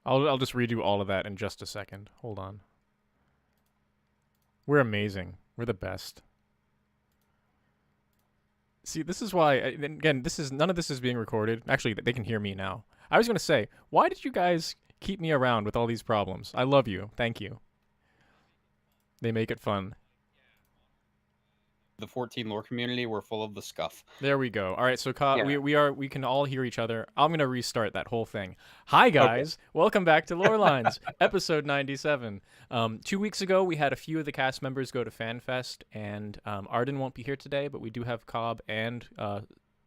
I'll just redo all of that in just a second. Hold on. We're amazing. We're the best. See, this is why. Again, none of this is being recorded. Actually, they can hear me now. I was gonna say, why did you guys keep me around with all these problems? I love you. Thank you. They make it fun. The 14 lore community, we're full of the scuff. There we go. All right, so Yeah. we can all hear each other. I'm gonna restart that whole thing. Hi guys, welcome back to Lorelines, episode 97. 2 weeks ago, we had a few of the cast members go to Fanfest, and Arden won't be here today, but we do have Cobb and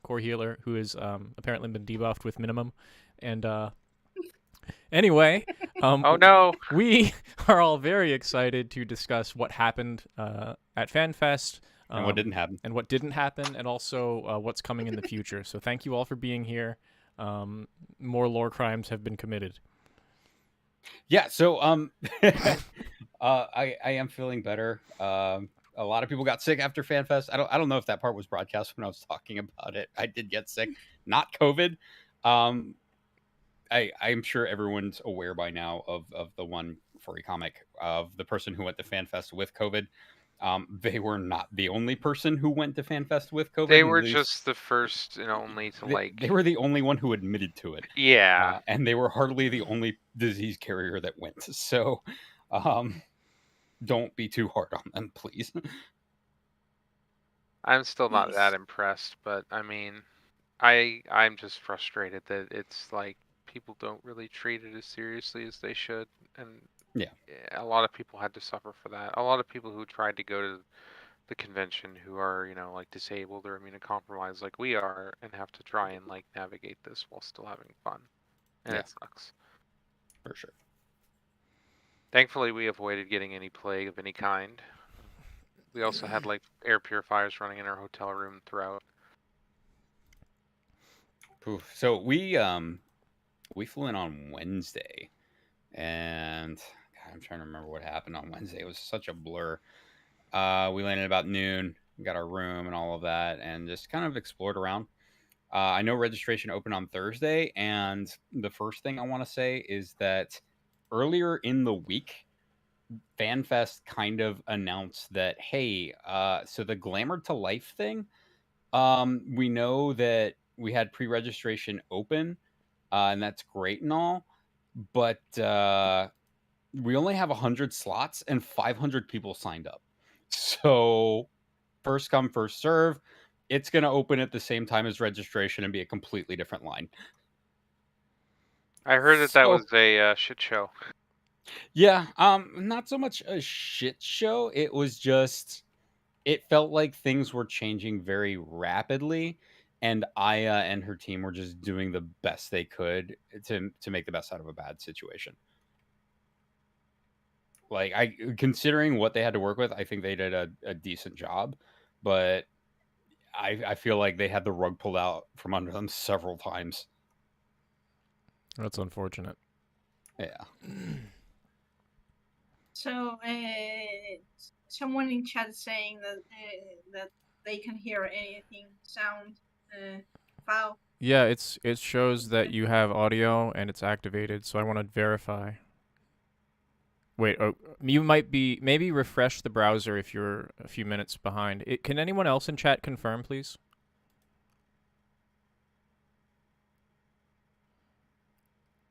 Core Healer, who has apparently been debuffed with minimum. And anyway, Oh no. we are all very excited to discuss what happened at Fanfest. And what didn't happen. And what didn't happen, and also what's coming in the future. So thank you all for being here. More lore crimes have been committed. Yeah, so I am feeling better. A lot of people got sick after FanFest. I don't know if that part was broadcast when I was talking about it. I did get sick, not COVID. I'm sure everyone's aware by now of the one furry comic of the person who went to FanFest with COVID. They were not the only person who went to FanFest with COVID. They were just the first and only to They were the only one who admitted to it. Yeah. And they were hardly the only disease carrier that went. So, don't be too hard on them, please. I'm still not that impressed, but I mean, I'm just frustrated that it's like people don't really treat it as seriously as they should, and yeah, a lot of people had to suffer for that. A lot of people who tried to go to the convention who are, like disabled or immunocompromised like we are, and have to try and like navigate this while still having fun, and it sucks. For sure. Thankfully, we avoided getting any plague of any kind. We also had like air purifiers running in our hotel room throughout. Oof. So we flew in on Wednesday, and God, I'm trying to remember what happened on Wednesday. It was such a blur. We landed about noon, got our room and all of that, and just kind of explored around. I know registration opened on Thursday, and the first thing I want to say is that earlier in the week, FanFest kind of announced that, hey, so the Glamour to Life thing, we know that we had pre-registration open, and that's great and all, but we only have 100 slots and 500 people signed up. So first come, first serve. It's going to open at the same time as registration and be a completely different line. I heard that was a shit show. Yeah, not so much a shit show. It was just, it felt like things were changing very rapidly, and Aya and her team were just doing the best they could to make the best out of a bad situation. Like, considering what they had to work with, I think they did a decent job, but I feel like they had the rug pulled out from under them several times. That's unfortunate. Yeah. So, someone in chat saying that they can hear anything sound file. Yeah, it shows that you have audio and it's activated, so I want to verify. Wait, you might be, maybe refresh the browser if you're a few minutes behind. Can anyone else in chat confirm, please?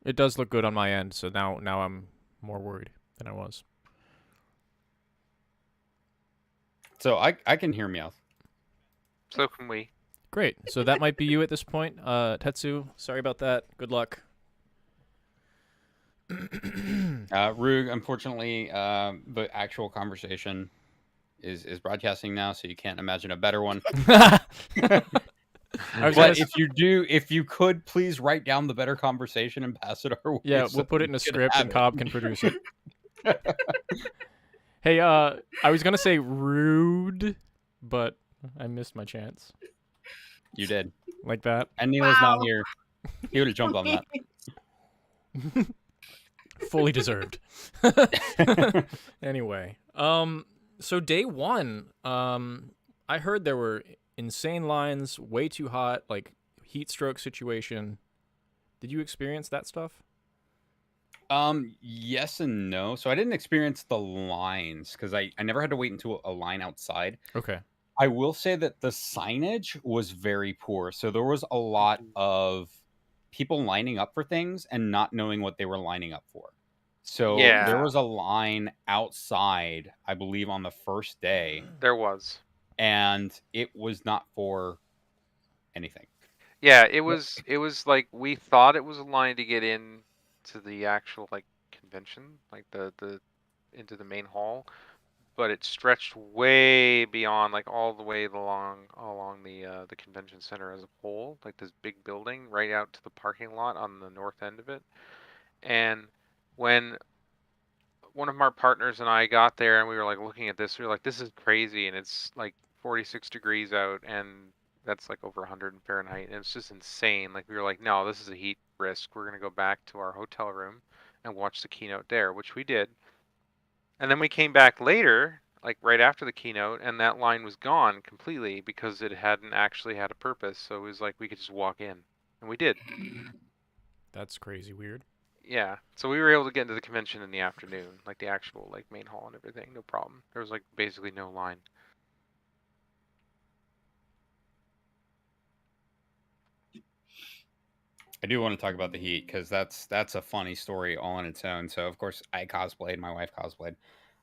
It does look good on my end, so now I'm more worried than I was. So I can hear Meowth. So can we. Great. So that might be you at this point. Tetsu, sorry about that. Good luck. Rug, unfortunately, the actual conversation is broadcasting now, so you can't imagine a better one. But if you could please write down the better conversation and pass it our way. Yeah, we'll put it in a script and Cobb can produce it. Hey, I was gonna say rude, but I missed my chance. You did. Like that. And Neil is not here. He would have jumped on that. Fully deserved. Anyway, so day one, I heard there were insane lines, way too hot, like heat stroke situation. Did you experience that stuff? Yes and no. So I didn't experience the lines because I never had to wait until a line outside. Okay. I will say that the signage was very poor. So there was a lot of people lining up for things and not knowing what they were lining up for. So there Yeah, was a line outside, I believe, on the first day, there was. and it was not for anything. Yeah, it was like we thought it was a line to get in to the actual like convention, like the into the main hall, but it stretched way beyond, like all the way along the convention center as a whole, like this big building right out to the parking lot on the north end of it. And when one of our partners and I got there and we were like looking at this, we were like, this is crazy, and it's like 46 degrees out, and that's like over 100 in Fahrenheit, and it's just insane. Like we were like, no, this is a heat risk. We're gonna go back to our hotel room and watch the keynote there, which we did. And then we came back later, like right after the keynote, and that line was gone completely because it hadn't actually had a purpose. So it was like we could just walk in, and we did. That's crazy weird. Yeah, so we were able to get into the convention in the afternoon, like the actual like main hall and everything, no problem. There was like basically no line. I do want to talk about the heat because that's a funny story all on its own. So of course I cosplayed, my wife cosplayed,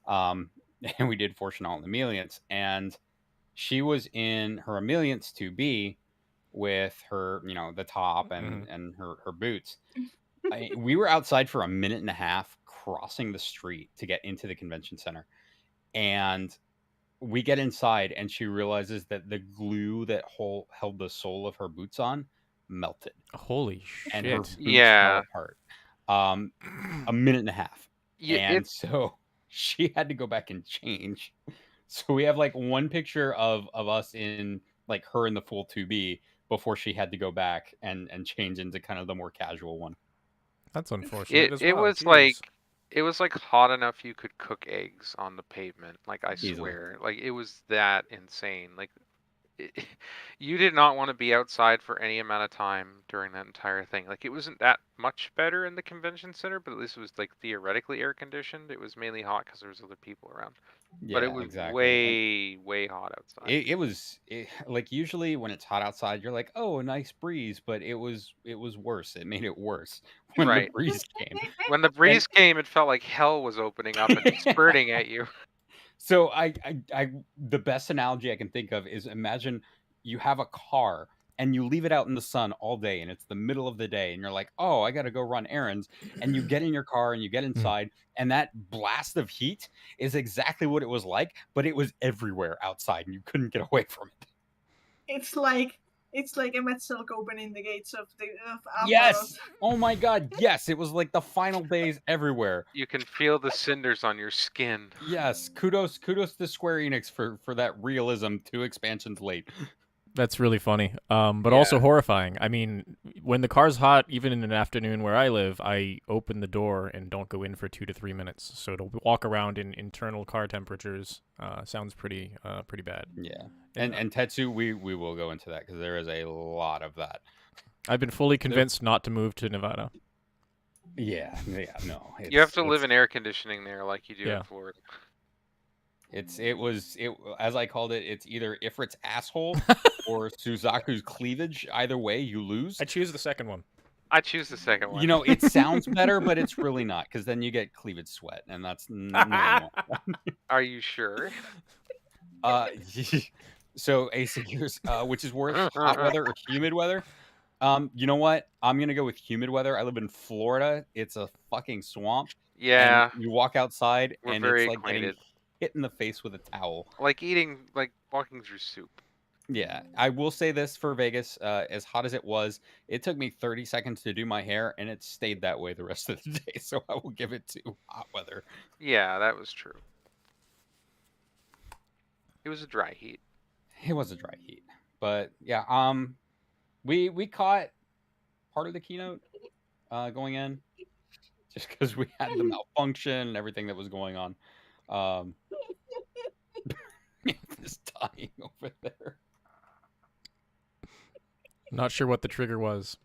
um, and we did Fortune All in the Millions, and she was in her Emilience 2B with her, the top and her boots. We were outside for a minute and a half crossing the street to get into the convention center, and we get inside and she realizes that the glue that held the sole of her boots on melted Holy and her shit. boots fell Yeah, apart. A minute and a half. And it so she had to go back and change. So we have like one picture of us in like her in the full 2B before she had to go back and change into kind of the more casual one. That's unfortunate it as it well. was Jeez. like hot enough you could cook eggs on the pavement. Like I Easily. swear, like it was that insane. Like it, you did not want to be outside for any amount of time during that entire thing. Like it wasn't that much better in the convention center, but at least it was like theoretically air conditioned. It was mainly hot because there was other people around, but it Yeah, was exactly. And way hot outside. like usually when it's hot outside, you're like, oh, a nice breeze, but it was worse. It made it worse when the Right. breeze came. When the And breeze came, it felt like hell was opening up and spurting at you. so the best analogy I can think of is imagine you have a car and you leave it out in the sun all day and it's the middle of the day and you're like, oh, I got to go run errands. And you get in your car and you get inside and that blast of heat is exactly what it was like, but it was everywhere outside and you couldn't get away from it. It's like a Metzelk opening the gates of Azeroth. Yes. Oh my god, yes. It was like the final days everywhere. You can feel the cinders on your skin. Yes. Kudos to Square Enix for that realism 2 expansions late. That's really funny, but Yeah. also horrifying. I mean, when the car's hot, even in an afternoon where I live, I open the door and don't go in for 2 to 3 minutes. So to walk around in internal car temperatures sounds pretty bad. Yeah. Yeah. And Tetsu, we will go into that because there is a lot of that. I've been fully convinced not to move to Nevada. Yeah, no. You have to live in air conditioning there like you do Yeah. in Florida. It as I called it, it's either Ifrit's asshole or Suzaku's cleavage. Either way, you lose. I choose the second one. I choose the second one. It sounds better, but it's really not because then you get cleavage sweat, and that's no. Are you sure? So here's which is worse, hot weather or humid weather? You know what? I'm gonna go with humid weather. I live in Florida. It's a fucking swamp. Yeah, And you walk outside, we're and very it's like getting acquainted. hit in the face with a towel. Like walking through soup. Yeah, I will say this for Vegas, as hot as it was, it took me 30 seconds to do my hair, and it stayed that way the rest of the day. So I will give it to hot weather. Yeah, that was true. It was a dry heat. It was a dry heat, but yeah, we caught part of the keynote going in, just because we had the malfunction and everything that was going on. This dying over there. Not sure what the trigger was,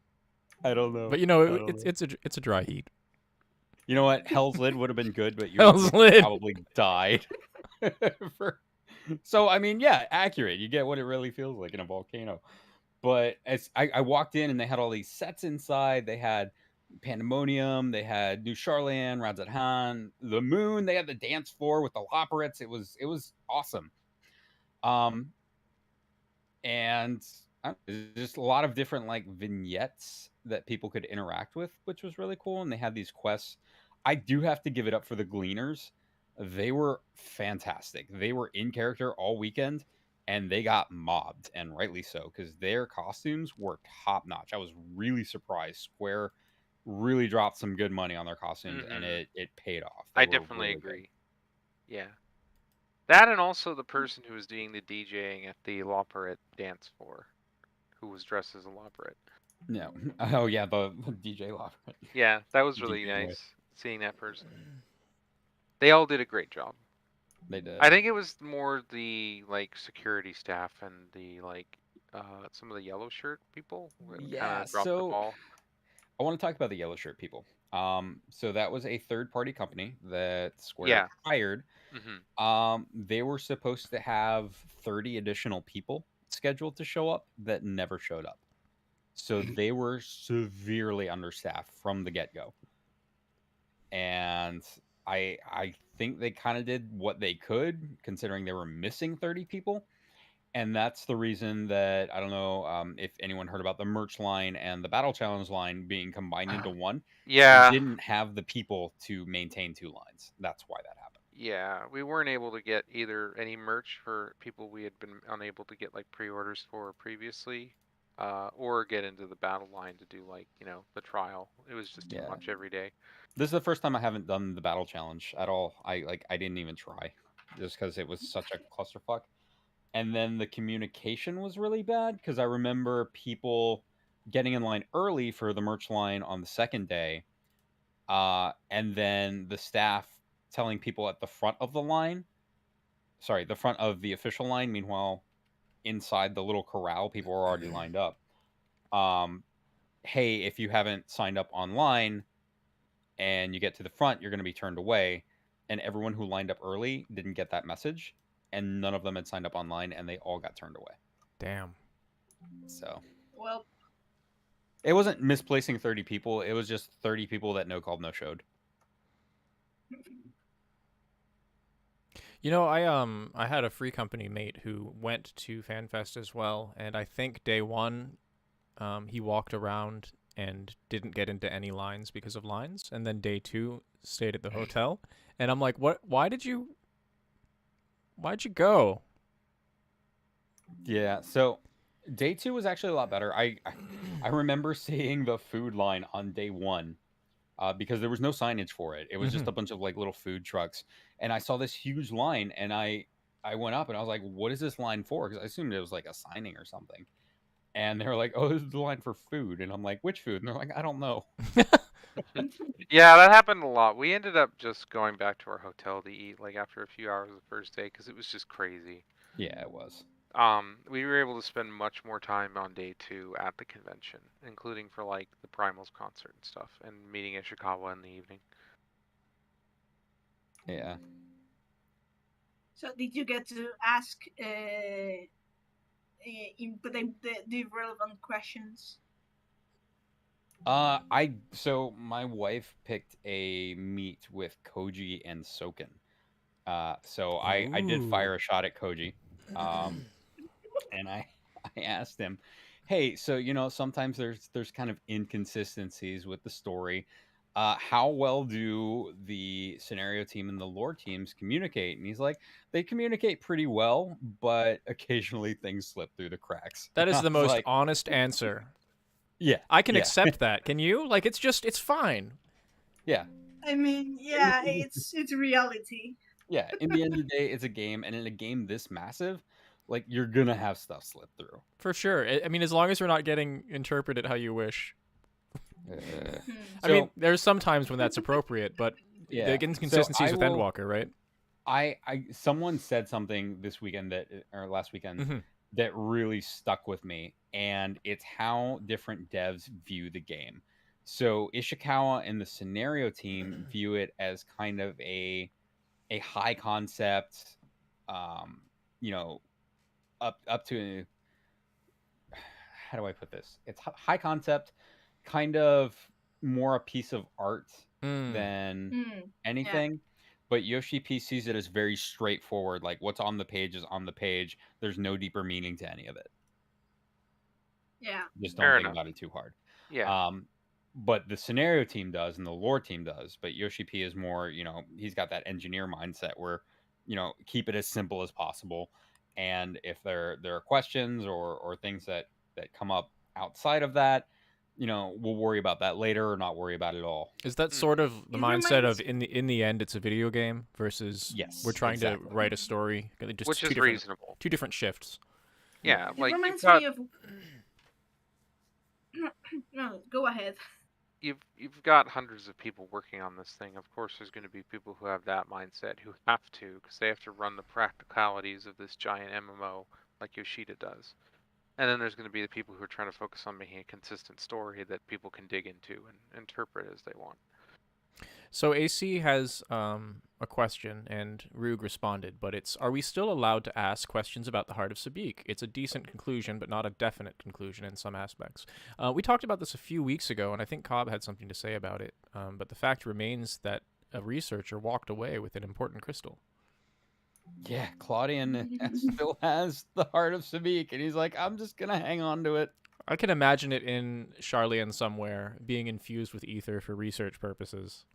I don't know. but it's a dry heat. You know what? Hell's Lid would have been good, but you Hell's would Lid. probably died. So, I mean, yeah, accurate. You get what it really feels like in a volcano. But as I walked in and they had all these sets inside. They had Pandemonium, they had New Charlan, Radzat, the Moon. They had the dance floor with the Loporits. It was awesome. Um, and there's just a lot of different like vignettes that people could interact with, which was really cool. And they had these quests. I do have to give it up for the Gleaners. They were fantastic. They were in character all weekend, and they got mobbed, and rightly so, because their costumes were top notch. I was really surprised. Square really dropped some good money on their costumes, and it paid off. They I were definitely really good. agree. Yeah. That and also the person who was doing the DJing at the Loporit dance floor, who was dressed as a Loporit. No. Oh yeah, the DJ Lafayette. Yeah, that was really DJ boy. nice seeing that person. They all did a great job. They did. I think it was more the like security staff and the like some of the yellow shirt people who kind Yeah, of dropped the so ball. I want to talk about the yellow shirt people. So that was a third party company that Square Yeah. hired. Hmm. They were supposed to have 30 additional people scheduled to show up that never showed up. So they were severely understaffed from the get go. And I think they kind of did what they could, considering they were missing 30 people. And that's the reason that I don't know if anyone heard about the merch line and the battle challenge line being combined into one. Yeah. They didn't have the people to maintain two lines. That's why that happened. Yeah, we weren't able to get either any merch for people we had been unable to get like pre-orders for previously, or get into the battle line to do like, the trial. It was just too Yeah. much every day. This is the first time I haven't done the battle challenge at all. I didn't even try, just because it was such a clusterfuck. And then the communication was really bad, because I remember people getting in line early for the merch line on the second day, and then the staff telling people at the front of the line, sorry, the front of the official line. Meanwhile, inside the little corral, people were already lined up. Hey, if you haven't signed up online and you get to the front, you're going to be turned away. And everyone who lined up early didn't get that message, and none of them had signed up online, and they all got turned away. Damn. So, Well, it wasn't misplacing 30 people. It was just 30 people that no called, no showed. You know, I had a free company mate who went to FanFest as well, and I think day one, he walked around and didn't get into any lines because of lines, and then day two stayed at the hotel, and I'm like, what? Why'd you go? Yeah, so day two was actually a lot better. I remember seeing the food line on day one, because there was no signage for it. It was just a bunch of like little food trucks, and I saw this huge line, and I went up and I was like, "What is this line for?" Because I assumed it was like a signing or something. And they were like, "Oh, this is the line for food," and I'm like, "Which food?" And they're like, "I don't know." Yeah, that happened a lot. We ended up just going back to our hotel to eat like after a few hours the first day because it was just crazy. Yeah, it was. We were able to spend much more time on day two at the convention, including for like the Primals concert and stuff, and meeting Ishikawa in the evening. Yeah. so did you get to ask the relevant questions? So my wife picked a meet with Koji and Soken. So I did fire a shot at Koji. And I asked him, "Hey, so sometimes there's kind of inconsistencies with the story. How well do the scenario team and the lore teams communicate?" And he's like, "They communicate pretty well, but occasionally things slip through the cracks." That is I the was most like, honest answer. yeah, I can yeah, accept that. Can you? Like, it's fine. yeah, I mean, yeah, it's reality. yeah. In the end of the day, it's a game, and in a game this massive, like you're gonna have stuff slip through. For sure. I mean, as long as we're not getting interpreted how you wish. I So- mean, there's some times when that's appropriate, but Yeah. the inconsistencies So with I will- Endwalker, right? Someone said something this weekend or last weekend Mhm. that really stuck with me, and it's how different devs view the game. So Ishikawa and the scenario team view it as kind of a high concept, you know, up to, how do I put this? It's high concept, kind of more a piece of art than Yeah. anything. But Yoshi P sees it as very straightforward. Like what's on the page is on the page. There's no deeper meaning to any of it. Yeah. Just don't Fair think enough. about it too hard. Yeah. But the scenario team does and the lore team does. But Yoshi P is more, he's got that engineer mindset where, keep it as simple as possible. And if there are questions or things that come up outside of that, we'll worry about that later or not worry about it at all. Is that sort of the It mindset reminds- of in the end it's a video game versus Yes, we're trying exactly. to write a story? Just Which is two different, reasonable. two different shifts. Yeah, It like reminds you've got, me of. No, go ahead. you've got hundreds of people working on this thing. Of course, there's going to be people who have that mindset who have to, because they have to run the practicalities of this giant MMO like Yoshida does. And then there's going to be the people who are trying to focus on making a consistent story that people can dig into and interpret as they want. So AC has a question, and Rug responded, but it's, are we still allowed to ask questions about the Heart of Sabik? It's a decent conclusion, but not a definite conclusion in some aspects. We talked about this a few weeks ago, and I think Cobb had something to say about it, but the fact remains that a researcher walked away with an important crystal. Yeah, Claudian still has the Heart of Sabik, and he's like, I'm just going to hang on to it. I can imagine it in Charlian somewhere, being infused with ether for research purposes.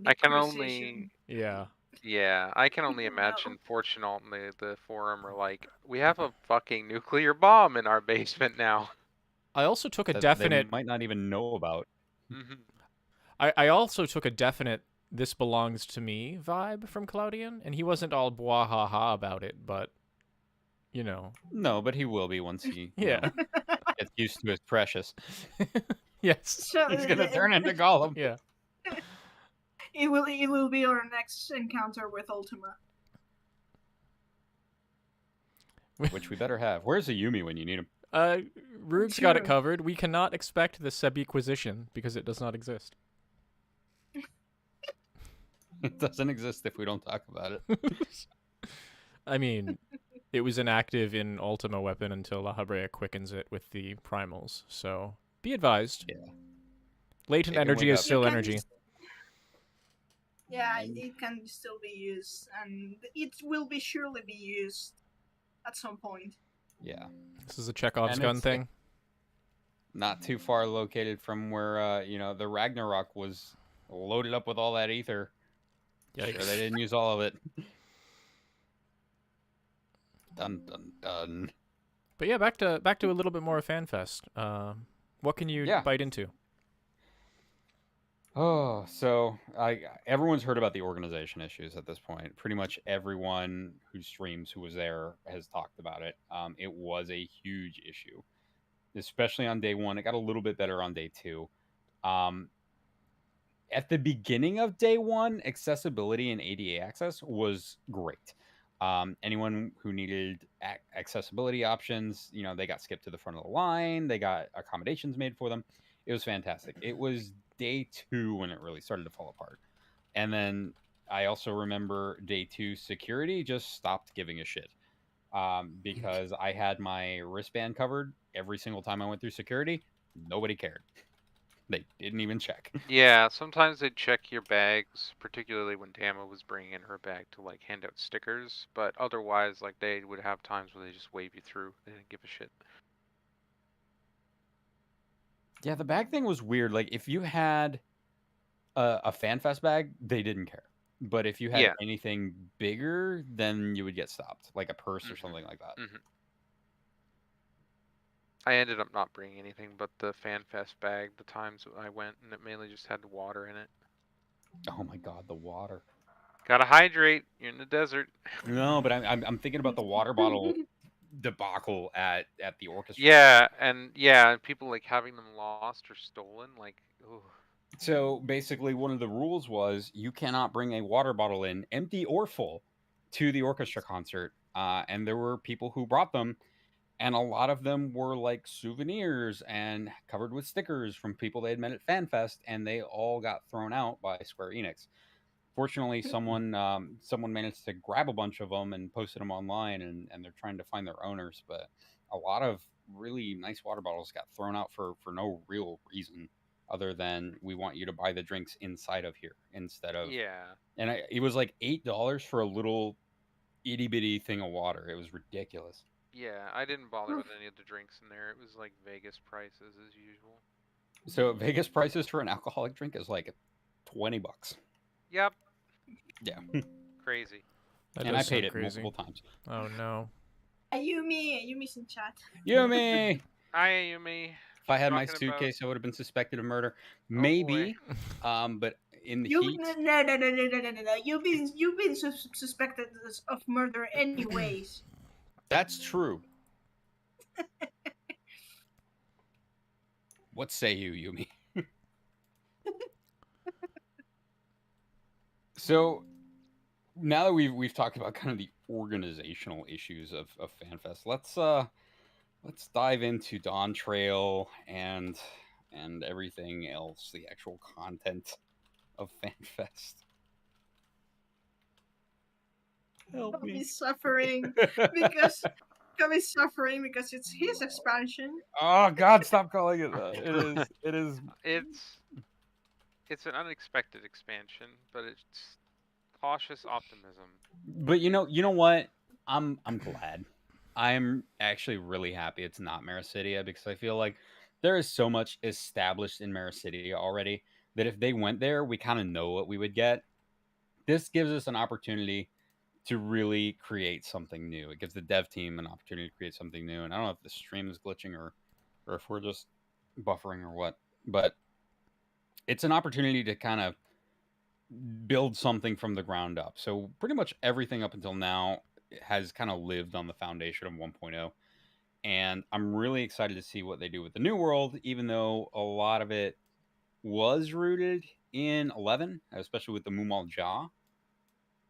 I can only... Yeah. I can only imagine Fortune on the forum are like, we have a fucking nuclear bomb in our basement now. I also took a That definite... they might not even know about. I also took a definite this belongs to me vibe from Claudian, and he wasn't all blah ha ha about it, but, No, but he will be once he Yeah. gets used to his precious. Yes. So He's going to turn into Gollum. Yeah. It will be our next encounter with Ultima. Which we better have. Where's Ayumi when you need him? Rug's got it covered. We cannot expect the Sebiquisition because it does not exist. It doesn't exist if we don't talk about it. I mean, it was inactive in Ultima Weapon until La Habrea quickens it with the primals, so be advised. Yeah. Latent It can energy wake is up. still energy. Yeah, it can still be used, and it will be surely be used at some point. Yeah. This is a Chekhov's And gun it's, thing. Not too far located from where, the Ragnarok was loaded up with all that ether. Yikes. Sure, they didn't use all of it. Dun, dun, dun. But yeah, back to a little bit more of FanFest. What can you bite into? Oh, so everyone's heard about the organization issues at this point. Pretty much everyone who streams who was there has talked about it. It was a huge issue, especially on day one. It got a little bit better on day two. At the beginning of day one, accessibility and ADA access was great. Anyone who needed accessibility options, they got skipped to the front of the line. They got accommodations made for them. It was fantastic. It was day two when it really started to fall apart. And then I also remember day two security just stopped giving a shit because I had my wristband covered every single time I went through security. Nobody cared. They didn't even check. Yeah, sometimes they'd check your bags, particularly when Tama was bringing in her bag to like hand out stickers. But otherwise, like they would have times where they just wave you through. They didn't give a shit. Yeah, the bag thing was weird. Like if you had a FanFest bag, they didn't care. But if you had anything bigger, then you would get stopped, like a purse or something like that. I ended up not bringing anything but the FanFest bag the times I went, and it mainly just had water in it. Oh my god, the water. Gotta hydrate. You're in the desert. No, but I'm thinking about the water bottle debacle at the orchestra. Yeah, and people like having them lost or stolen, like. Ugh. So basically, one of the rules was you cannot bring a water bottle in, empty or full, to the orchestra concert. And there were people who brought them, and a lot of them were like souvenirs and covered with stickers from people they had met at FanFest, and they all got thrown out by Square Enix. Fortunately, someone managed to grab a bunch of them and posted them online, and they're trying to find their owners. But a lot of really nice water bottles got thrown out for no real reason other than we want you to buy the drinks inside of here instead of. Yeah. And it was like $8 for a little itty bitty thing of water. It was ridiculous. Yeah, I didn't bother with any of the drinks in there. It was like Vegas prices as usual. So Vegas prices for an alcoholic drink is like $20. Yep, Yeah, crazy. That and I does paid sound it crazy. multiple times. Oh no. Ayumi's in chat. Yumi. Hi, Ayumi. If I had my Talking about- suitcase, I would have been suspected of murder. boy. Maybe, but in the You heat, no. You've been suspected of murder anyways. that's true. What say you, Yumi? So now that we've talked about kind of the organizational issues of FanFest, let's dive into Dawn Trail and everything else, the actual content of FanFest. Help me. Kami's suffering because it's his expansion. Oh God, stop calling it that. It is It's an unexpected expansion, but it's cautious optimism. But you know what? I'm glad. I'm actually really happy it's not Maricidia because I feel like there is so much established in Maricidia already that if they went there, we kind of know what we would get. This gives us an opportunity to really create something new. It gives the dev team an opportunity to create something new. And I don't know if the stream is glitching or if we're just buffering or what, but it's an opportunity to kind of build something from the ground up. So pretty much everything up until now has kind of lived on the foundation of 1.0. And I'm really excited to see what they do with the new world, even though a lot of it was rooted in 11, especially with the Mumal Jaw.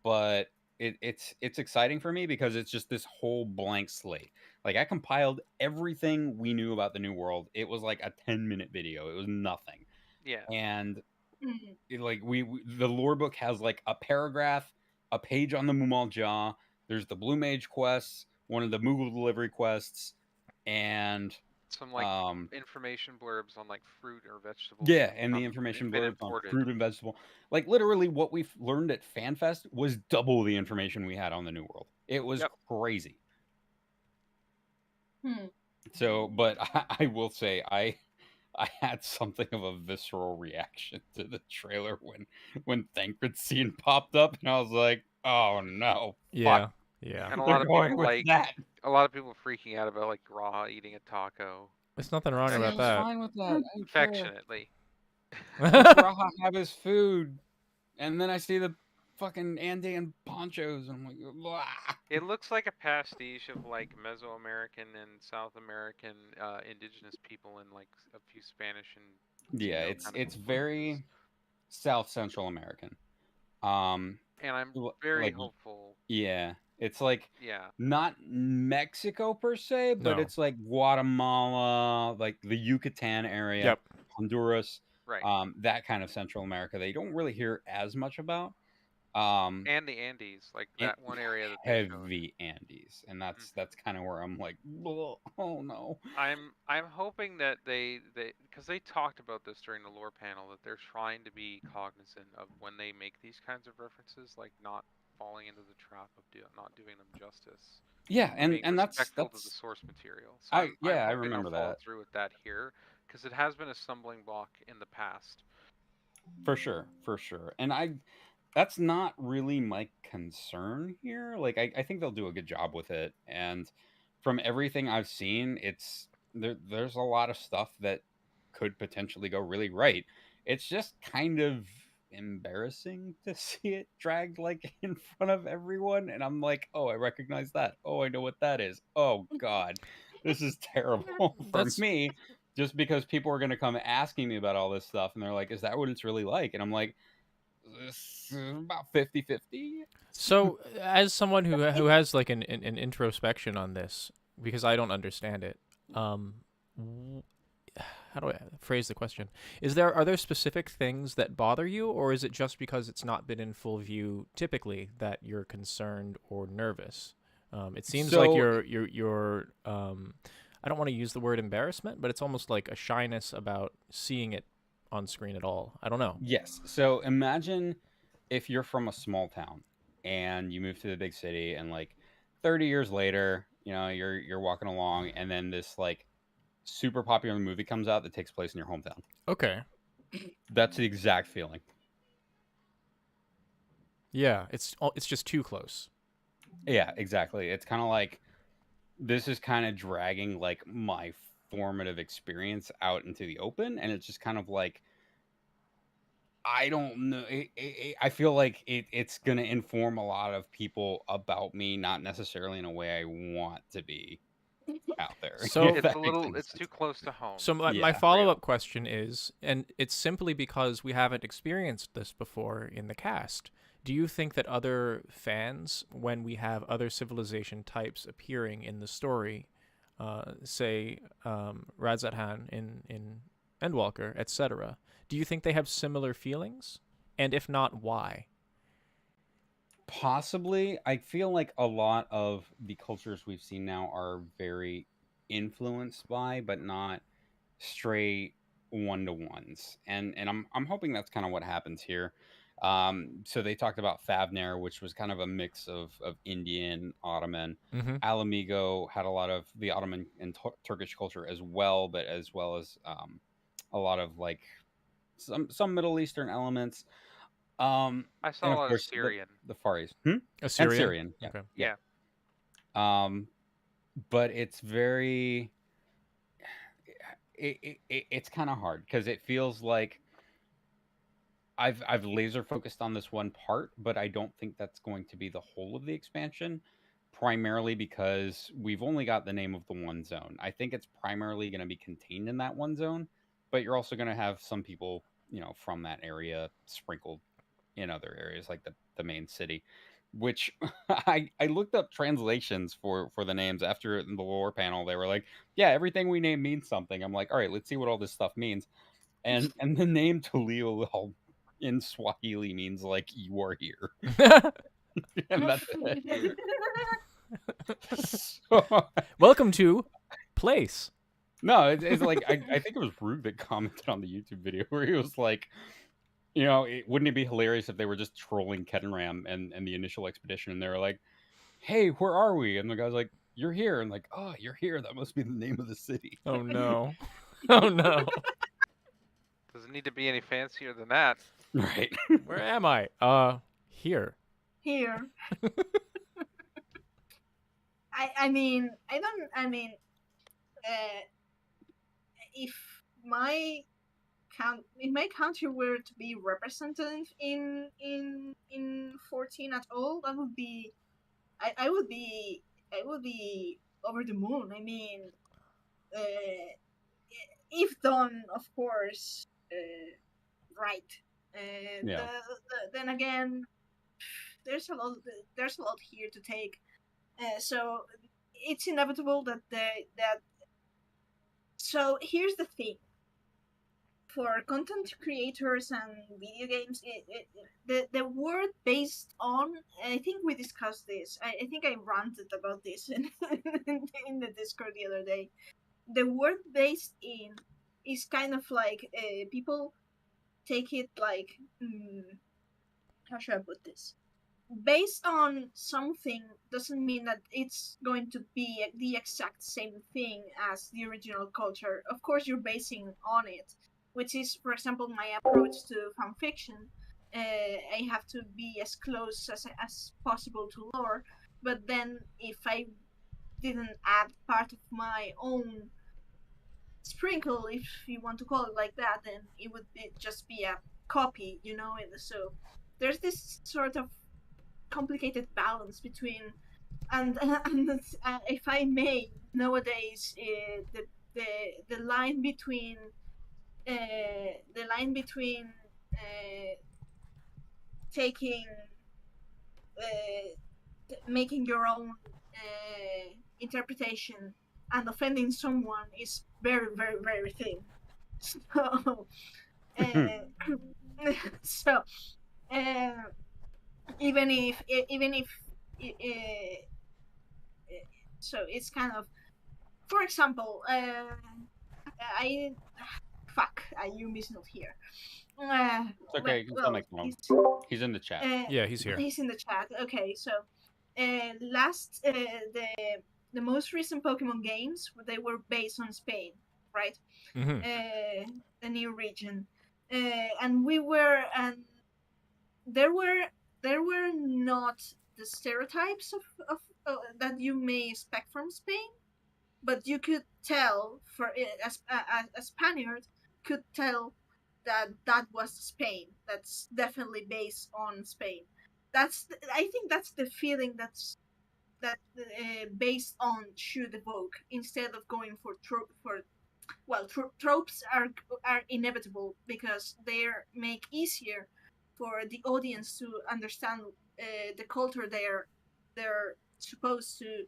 But it's exciting for me because it's just this whole blank slate. Like I compiled everything we knew about the new world. It was like a 10-minute video. It was nothing. Yeah. And Mhm. like we the lore book has like a paragraph, a page on the Mumal Jaw. There's the Blue Mage quests, one of the Moogle delivery quests, and Some like information blurbs on like fruit or vegetables. yeah, and the from- information been blurbs on imported. fruit and vegetable. Like literally, what we've learned at FanFest was double the information we had on the New World. It was Yep. crazy. Hmm. So, but I will say I had something of a visceral reaction to the trailer when Thancred scene popped up, and I was like, "Oh no, Yeah. fuck, Yeah. And a they're lot of going people with like that." a lot of people freaking out about like Raw eating a taco. There's nothing wrong I about was that. fine with that. I don't care. Affectionately. Let Raha have his food, and then I see the fucking Andean ponchos, and I'm like, "Blah." It looks like a pastiche of like Mesoamerican and South American indigenous people and like a few Spanish and Yeah, Latino it's kind of it's influences. very South Central American. And I'm very like hopeful. yeah, it's like Yeah. not Mexico per se, but No. it's like Guatemala, like the Yucatan area, Yep. Honduras, Right. that kind of Central America. They don't really hear as much about. And the Andes, like that one area that they showed. Heavy Andes, and that's kind of where I'm like, "Ugh, oh no." I'm hoping that they because they talked about this during the lore panel that they're trying to be cognizant of when they make these kinds of references, like not falling into the trap of not doing them justice. Yeah, Being and that's respectful to the source material. So I I'm yeah, I hoping remember they'll follow that. through with that here because it has been a stumbling block in the past. For sure, for sure. And that's not really my concern here. Like I think they'll do a good job with it. And from everything I've seen, there's a lot of stuff that could potentially go really right. It's just kind of embarrassing to see it dragged like in front of everyone. And I'm like, oh, I recognize that. Oh, I know what that is. Oh God. This is terrible for That's- me. Just because people are gonna come asking me about all this stuff and they're like, is that what it's really like? And I'm like, this is about 50-50. So, as someone who has like an introspection on this, because I don't understand it. W- how do I phrase the question? Are there specific things that bother you, or is it just because it's not been in full view typically that you're concerned or nervous? It seems like So you're I don't want to use the word embarrassment, but it's almost like a shyness about seeing it on screen at all. I don't know. yes. So imagine if you're from a small town and you move to the big city, and like 30 years later, you're walking along, and then this like super popular movie comes out that takes place in your hometown. Okay. That's the exact feeling. Yeah, it's just too close. Yeah, exactly. It's kind of like this is kind of dragging like my formative experience out into the open, and it's just kind of like I don't know. I feel like it's going to inform a lot of people about me, not necessarily in a way I want to be out there. So If It's that a makes little. any It's too sense. close to home. So my Yeah. follow-up question is, and it's simply because we haven't experienced this before in the cast. Do you think that other fans, when we have other civilization types appearing in the story, say Radzathan in Endwalker, etc., do you think they have similar feelings? And if not, why? Possibly. I feel like a lot of the cultures we've seen now are very influenced by, but not straight one to ones. And I'm hoping that's kind of what happens here. So they talked about Favner, which was kind of a mix of Indian, Ottoman. Mm-hmm. Alamigo had a lot of the Ottoman and Turkish culture as well, but as well as a lot of like some Middle Eastern elements. I saw And a of lot of course Syrian. the Far East. And Assyrian? Syrian. Yeah. Okay. Yeah. Yeah. But it's very it's kind of hard because it feels like I've laser focused on this one part, but I don't think that's going to be the whole of the expansion. Primarily because we've only got the name of the one zone. I think it's primarily going to be contained in that one zone, but you're also going to have some people, from that area sprinkled in other areas like the main city. Which I looked up translations for the names after the lore panel. They were like, yeah, everything we name means something. I'm like, all right, let's see what all this stuff means. And the name Tulio in Swahili means like you are here. And that's it. So, Welcome to Place. no, it's like I think it was Rube that commented on the YouTube video where he was like, wouldn't it be hilarious if they were just trolling Ketenram and the initial expedition, and they were like, hey, where are we? And the guy's like, you're here. And like, oh, you're here. That must be the name of the city. Oh no. Oh no. Doesn't need to be any fancier than that. Right. Where am I? Here. Here. I mean, I don't. I mean, if my if my country were to be represented in 14 at all, that would be I would be over the moon. I mean, if done, of course, right. Yeah. Then again, there's a lot here to take. So it's inevitable that that. So here's the thing. For content creators and video games, the word based on, I think we discussed this. I think I ranted about this in the Discord the other day. The word based in is kind of like people take it like, how should I put this? Based on something doesn't mean that it's going to be the exact same thing as the original culture. Of course, you're basing on it, which is, for example, my approach to fanfiction. I have to be as close as possible to lore, but then if I didn't add part of my own sprinkle, if you want to call it like that, then it would just be a copy, So there's this sort of complicated balance between, and if I may, nowadays the line between taking making your own interpretation and offending someone is very, very, very thin. So, uh, so uh, even if so it's kind of, for example, I fuck, Yumi's not here. It's okay. You can still make fun of him. He's in the chat. Yeah, he's here. He's in the chat. Okay, so the most recent Pokemon games, they were based on Spain, right? Hmm. The new region, and we were and there were not the stereotypes of that you may expect from Spain, but you could tell for as a Spaniard could tell that that was Spain. That's definitely based on Spain. I think that's the feeling that based on should evoke instead of going for tropes are inevitable because they make easier for the audience to understand the culture they're supposed to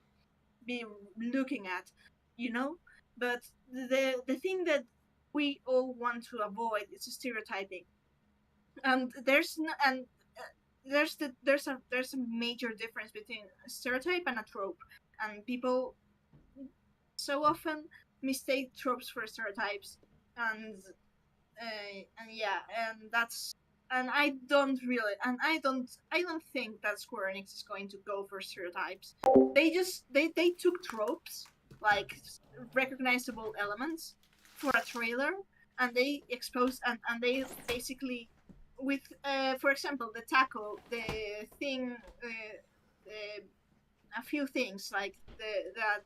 be looking at, you know. But the thing that we all want to avoid is stereotyping, and there's a major difference between a stereotype and a trope, and people so often mistake tropes for stereotypes, and and yeah, and that's and I don't think that Square Enix is going to go for stereotypes. They took tropes like recognizable elements for a trailer, and they exposed and they basically with for example the taco the thing uh, a few things like that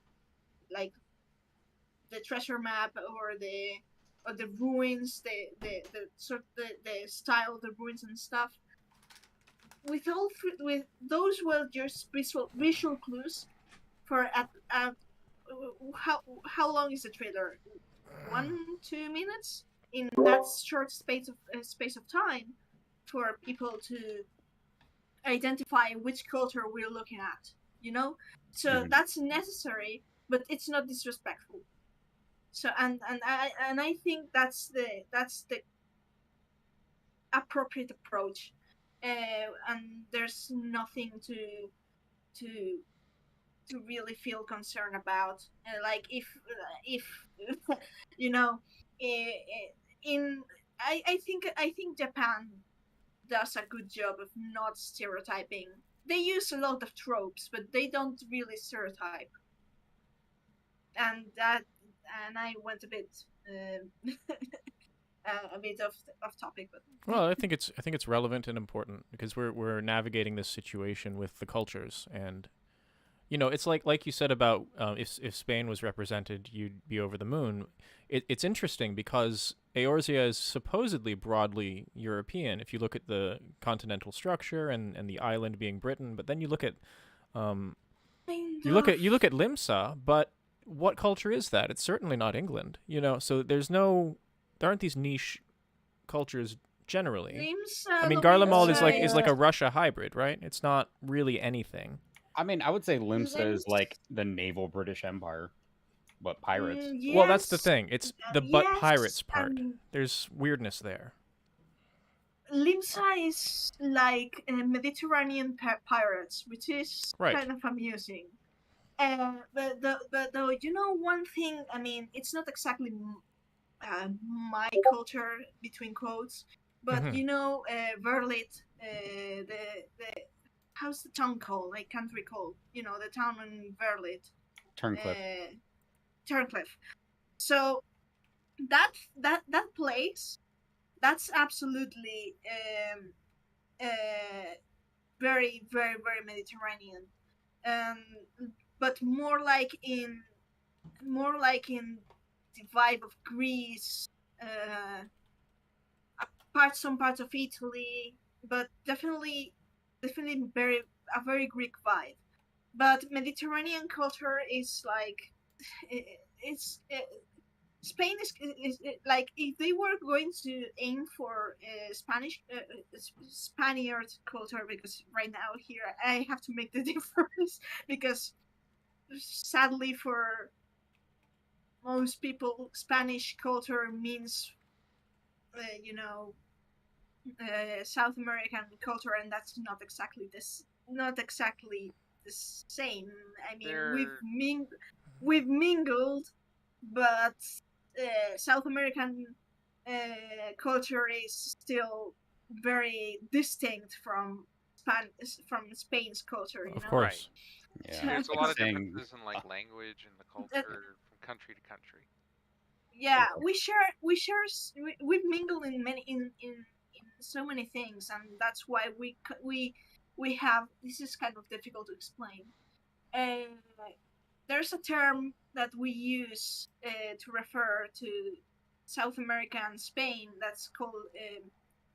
like the treasure map or the ruins, the style of the ruins and stuff. With those were just visual clues for how long is the trailer? 1-2 minutes in that short space of time for people to identify which culture we're looking at. You know, so that's necessary, but it's not disrespectful. So and I think that's the appropriate approach, and there's nothing to to really feel concerned about. Like if you know, in I think Japan does a good job of not stereotyping. They use a lot of tropes, but they don't really stereotype, and that and I went a bit. A bit off topic, but Well, I think it's relevant and important because we're navigating this situation with the cultures, and it's like you said about if Spain was represented, you'd be over the moon. It's interesting because Eorzea is supposedly broadly European if you look at the continental structure and the island being Britain, but then you look at you look at Limsa, but what culture is that? It's certainly not England, so there aren't these niche cultures generally. I mean, Garlemald is like a Russia hybrid, right? It's not really anything. I mean, I would say Limsa is like the naval British Empire, but pirates. Yes, Well, that's the thing. It's the but yes, pirates part. There's weirdness there. Limsa is like Mediterranean pirates, which is Right. kind of amusing. But though, one thing. I mean, it's not exactly my culture between quotes, but Verlit, the how's the town called? Like country called? The town in Verlit. Turncliffe. Turncliffe. So that place, that's absolutely very, very, very Mediterranean, but more like in the vibe of Greece, some parts of Italy, but definitely a very Greek vibe. But Mediterranean culture is like Spain is like if they were going to aim for Spaniard culture, because right now here I have to make the difference because sadly for most people, Spanish culture means, you know, South American culture, and that's not exactly this. Not exactly the same. I mean, They're we've mingled, but South American culture is still very distinct from Spain's culture. You Of know. right. course. Yeah, There's a like lot I'm of saying. differences in like language and the Uh, culture from country to country. yeah, we've mingled in many in so many things, and that's why we have, this is kind of difficult to explain. uh, there's a term that we use to refer to South America and Spain that's called,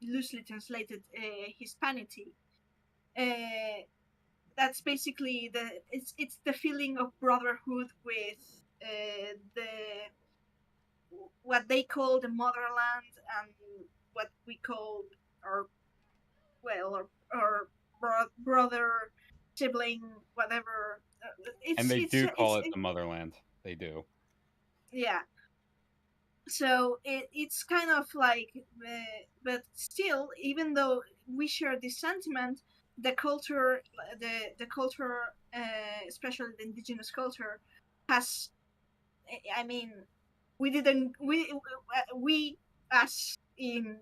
loosely translated, Hispanity. uh, that's basically it's the feeling of brotherhood with the what they call the motherland, and what we call our, well, our brother, sibling, whatever. And they do call it It, the motherland. They do. yeah. So it's kind of like, but still, even though we share this sentiment, the culture, the culture, especially the indigenous culture, has, I mean, we didn't we as in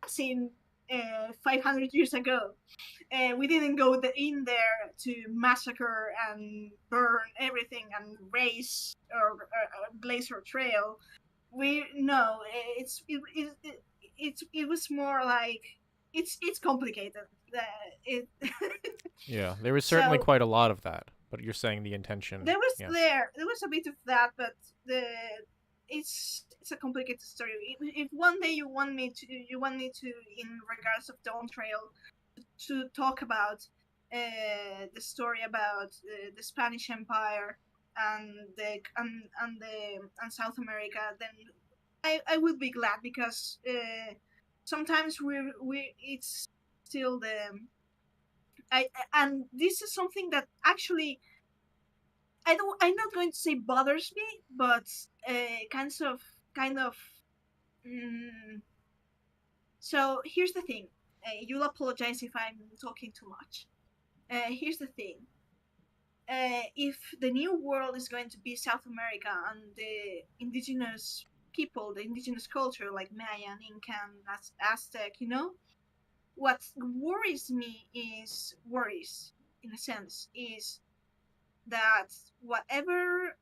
as in 500 years ago, we didn't go in there to massacre and burn everything and race or blaze our trail. We no, it was more like, it's complicated. It Yeah, there was certainly so quite a lot of that, but you're saying the intention. Yeah. there was a bit of that, but the it's a complicated story. If one day you want me to, in regards of Dawn Trail, to talk about the story about the Spanish Empire and South America, then I would be glad, because sometimes we it's still the and this is something that actually, I'm not going to say bothers me, but kind of. Mm, so here's the thing. You'll apologize if I'm talking too much. Here's the thing. If the new world is going to be South America, and the indigenous people, the indigenous culture like Mayan, Incan, Aztec, what worries me is worries in a sense is that whatever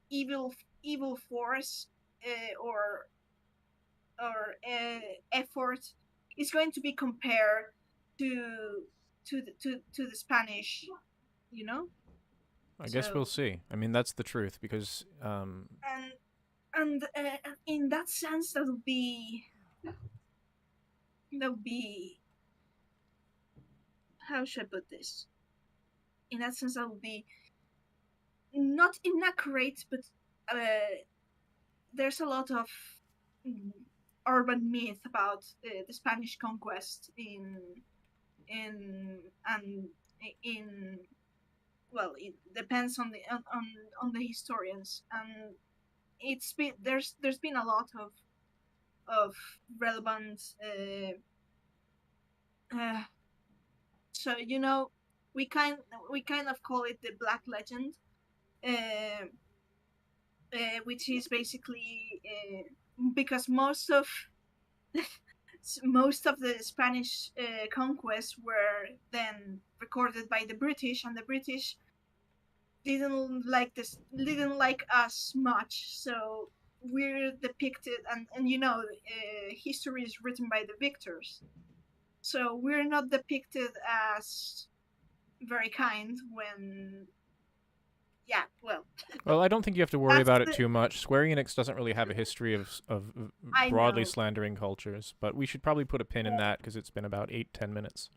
evil evil force, or effort is going to be compared to to the Spanish, you know. I guess we'll So see. I mean, that's the truth because and in that sense, that would be, how should I put this? In that sense, that would be not inaccurate, but there's a lot of mm, urban myth about the Spanish conquest in and in, well, it depends on on the historians, and there's been a lot of relevant, uh, so we kind we kind of call it the black legend, uh, which is basically, because most of the Spanish conquests were then recorded by the British, and the British didn't like us much, so we're depicted, and history is written by the victors, so we're not depicted as very kind when, yeah, well, well, I don't think you have to worry that's about it the too much. Square Enix doesn't really have a history of I broadly know. slandering cultures, but we should probably put a pin in that because it's been about 8-10 minutes.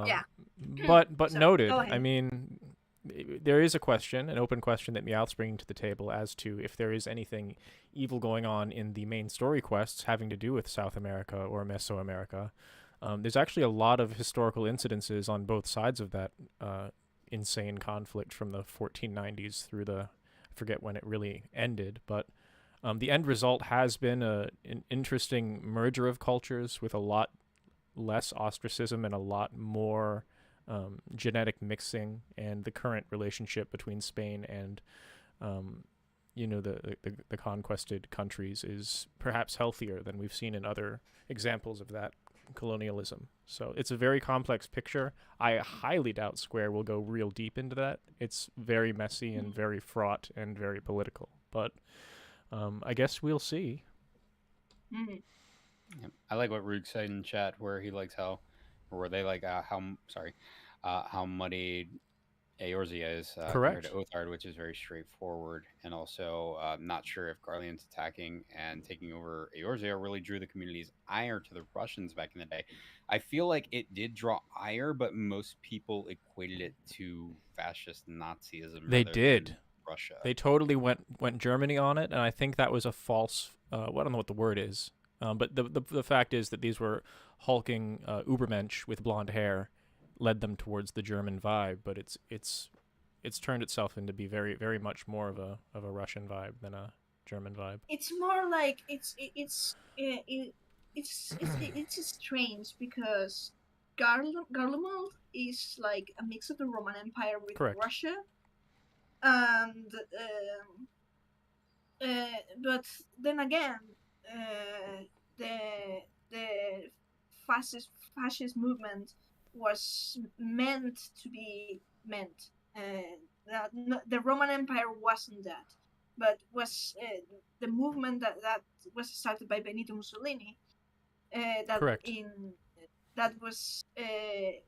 Yeah. But So go noted. I ahead. mean, there is a question, an open question that Meowth's bringing to the table as to if there is anything evil going on in the main story quests having to do with South America or Mesoamerica. There's actually a lot of historical incidences on both sides of that insane conflict from the 1490s through I forget when it really ended, but the end result has been an interesting merger of cultures with a lot less ostracism and a lot more genetic mixing, and the current relationship between Spain and the conquested countries is perhaps healthier than we've seen in other examples of that colonialism. So it's a very complex picture. I highly doubt Square will go real deep into that. It's very messy and very fraught and very political. But I guess we'll see. Mhm. Yeah. I like what Rug said in chat, where he likes how how muddied Eorzea is compared to Correct. Othard, which is very straightforward. And also, not sure if Garlean's attacking and taking over Eorzea really drew the community's ire to the Russians back in the day. I feel like it did draw ire, but most people equated it to fascist Nazism They rather did. than Russia. They totally went Germany on it, and I think that was a false. I don't know what the word is, but the fact is that these were hulking Ubermensch with blonde hair, led them towards the German vibe. But it's turned itself into be very very much more of a Russian vibe than a German vibe. It's more like it's strange because Garlemald is like a mix of the Roman Empire with Correct. Russia, and but then again, the the fascist movement was meant to be meant. The Roman Empire wasn't that, but was the movement that was started by Benito Mussolini. Correct. That was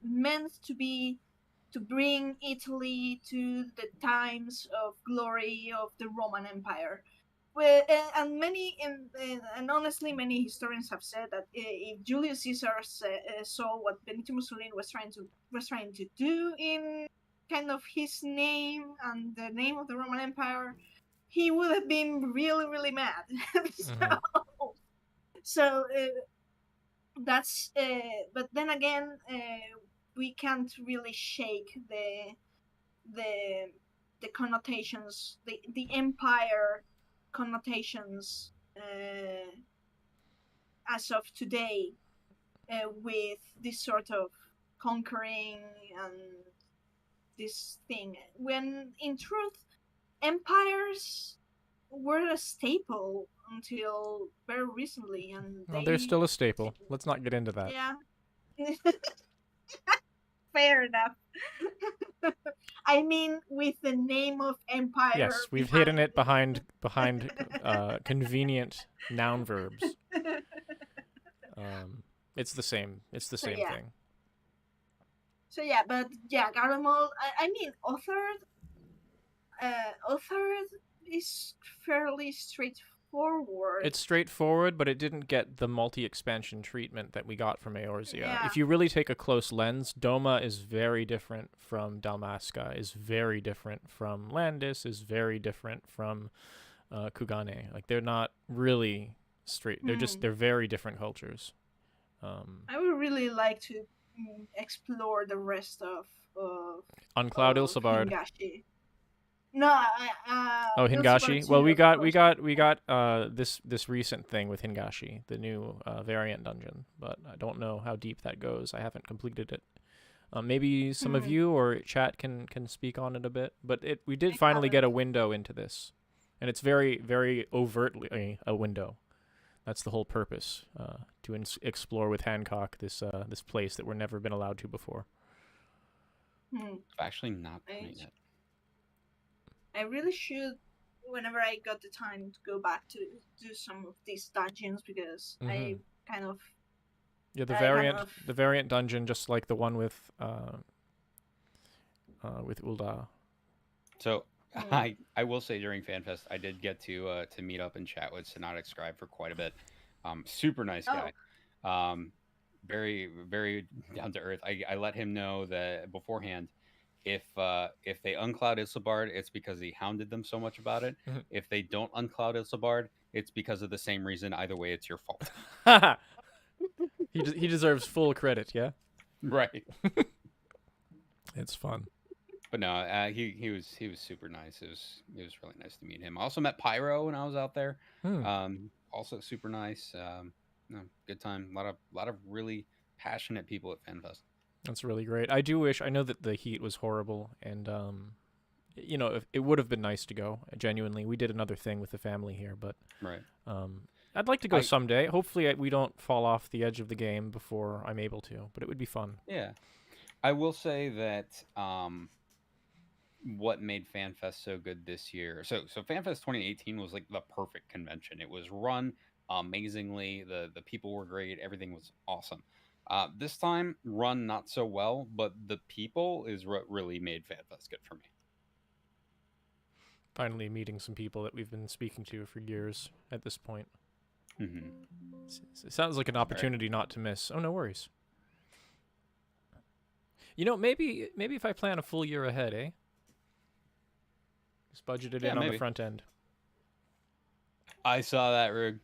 meant to bring Italy to the times of glory of the Roman Empire. Well, and and honestly, many historians have said that if Julius Caesar saw what Benito Mussolini was trying to do in kind of his name and the name of the Roman Empire, he would have been really, really mad. So that's. But then again, we can't really shake the connotations, the empire connotations as of today, with this sort of conquering and this thing, when in truth empires were a staple until very recently, and Well, they're still a staple. Let's not get into that. Yeah. Fair enough. I mean, with the name of empire. Yes, we've hidden it behind convenient noun verbs. It's the same. It's the same thing. So yeah, but yeah, Garlemald. I mean, Othard is fairly straightforward. It's straightforward, but it didn't get the multi-expansion treatment that we got from Eorzea. Yeah. If you really take a close lens, Doma is very different from Dalmasca, is very different from Landis, is very different from Kugane. Like, they're not really straight. They're very different cultures. I would really like to explore the rest of Uncloud Ilsabard. Hingashi. No, Hingashi. Well, we got this recent thing with Hingashi, the new variant dungeon, but I don't know how deep that goes. I haven't completed it. Maybe some of you or chat can speak on it a bit, but we did finally get a window into this, and it's very very overtly a window. That's the whole purpose, to explore with Hancock this place that we're never been allowed to before. I've actually not done it yet. I really should, whenever I got the time, to go back to do some of these dungeons, because I kind of... Yeah, the variant dungeon, just like the one with Ulda. So I will say, during FanFest, I did get to meet up and chat with Sonotic Scribe for quite a bit. Super nice guy. Very, very down to earth. I let him know that beforehand, if they uncloud Ilsabard, it's because he hounded them so much about it. If they don't uncloud Ilsabard, it's because of the same reason. Either way, it's your fault. He deserves full credit, yeah? Right. It's fun. But no, he was super nice. It was really nice to meet him. I also met Pyro when I was out there. Hmm. Also super nice. No, good time. A lot of really passionate people at FanFest. That's really great. I do wish. I know that the heat was horrible, and it would have been nice to go. Genuinely, we did another thing with the family here, but Right. I'd like to go I someday. Hopefully, we don't fall off the edge of the game before I'm able to. But it would be fun. Yeah. I will say that what made FanFest so good this year. So FanFest 2018 was like the perfect convention. It was run amazingly. The people were great. Everything was awesome. This time run not so well, but the people is what really made FanFest good for me. Finally, meeting some people that we've been speaking to for years at this point. Mm-hmm. It sounds like an opportunity not to miss. Oh, no worries. Maybe if I plan a full year ahead, eh? Just budget it Yeah, in on the maybe. front end. I saw that, Rug.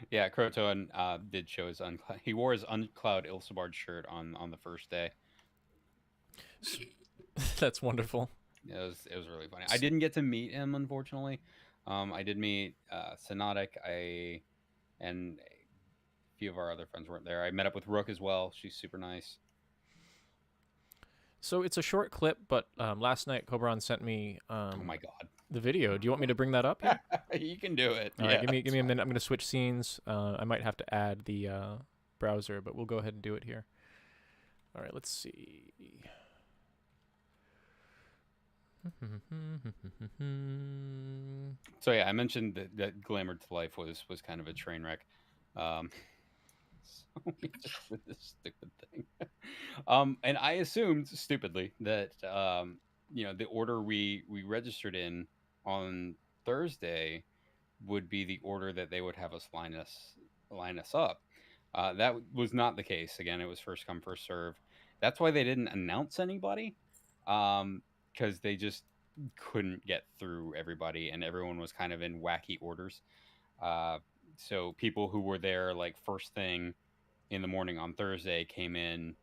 Yeah, Croton did show his uncloud. He wore his uncloud Ilsabard shirt on the first day. That's wonderful. It was really funny. I didn't get to meet him, unfortunately. I did meet Sonotic. And a few of our other friends weren't there. I met up with Rook as well. She's super nice. So it's a short clip, but last night Cobran sent me Oh my god. the video. Do you want me to bring that up here? You can do it. All Yeah, right, give me a minute. I'm going to switch scenes. I might have to add the browser, but we'll go ahead and do it here. All right, let's see. So yeah, I mentioned that Glamour to Life was kind of a train wreck. So we just did this stupid thing. And I assumed stupidly that the order we registered in on Thursday would be the order that they would have us line us up. That was not the case. Again, it was first come first serve. That's why they didn't announce anybody, because they just couldn't get through everybody, and everyone was kind of in wacky orders. So people who were there like first thing in the morning on Thursday came in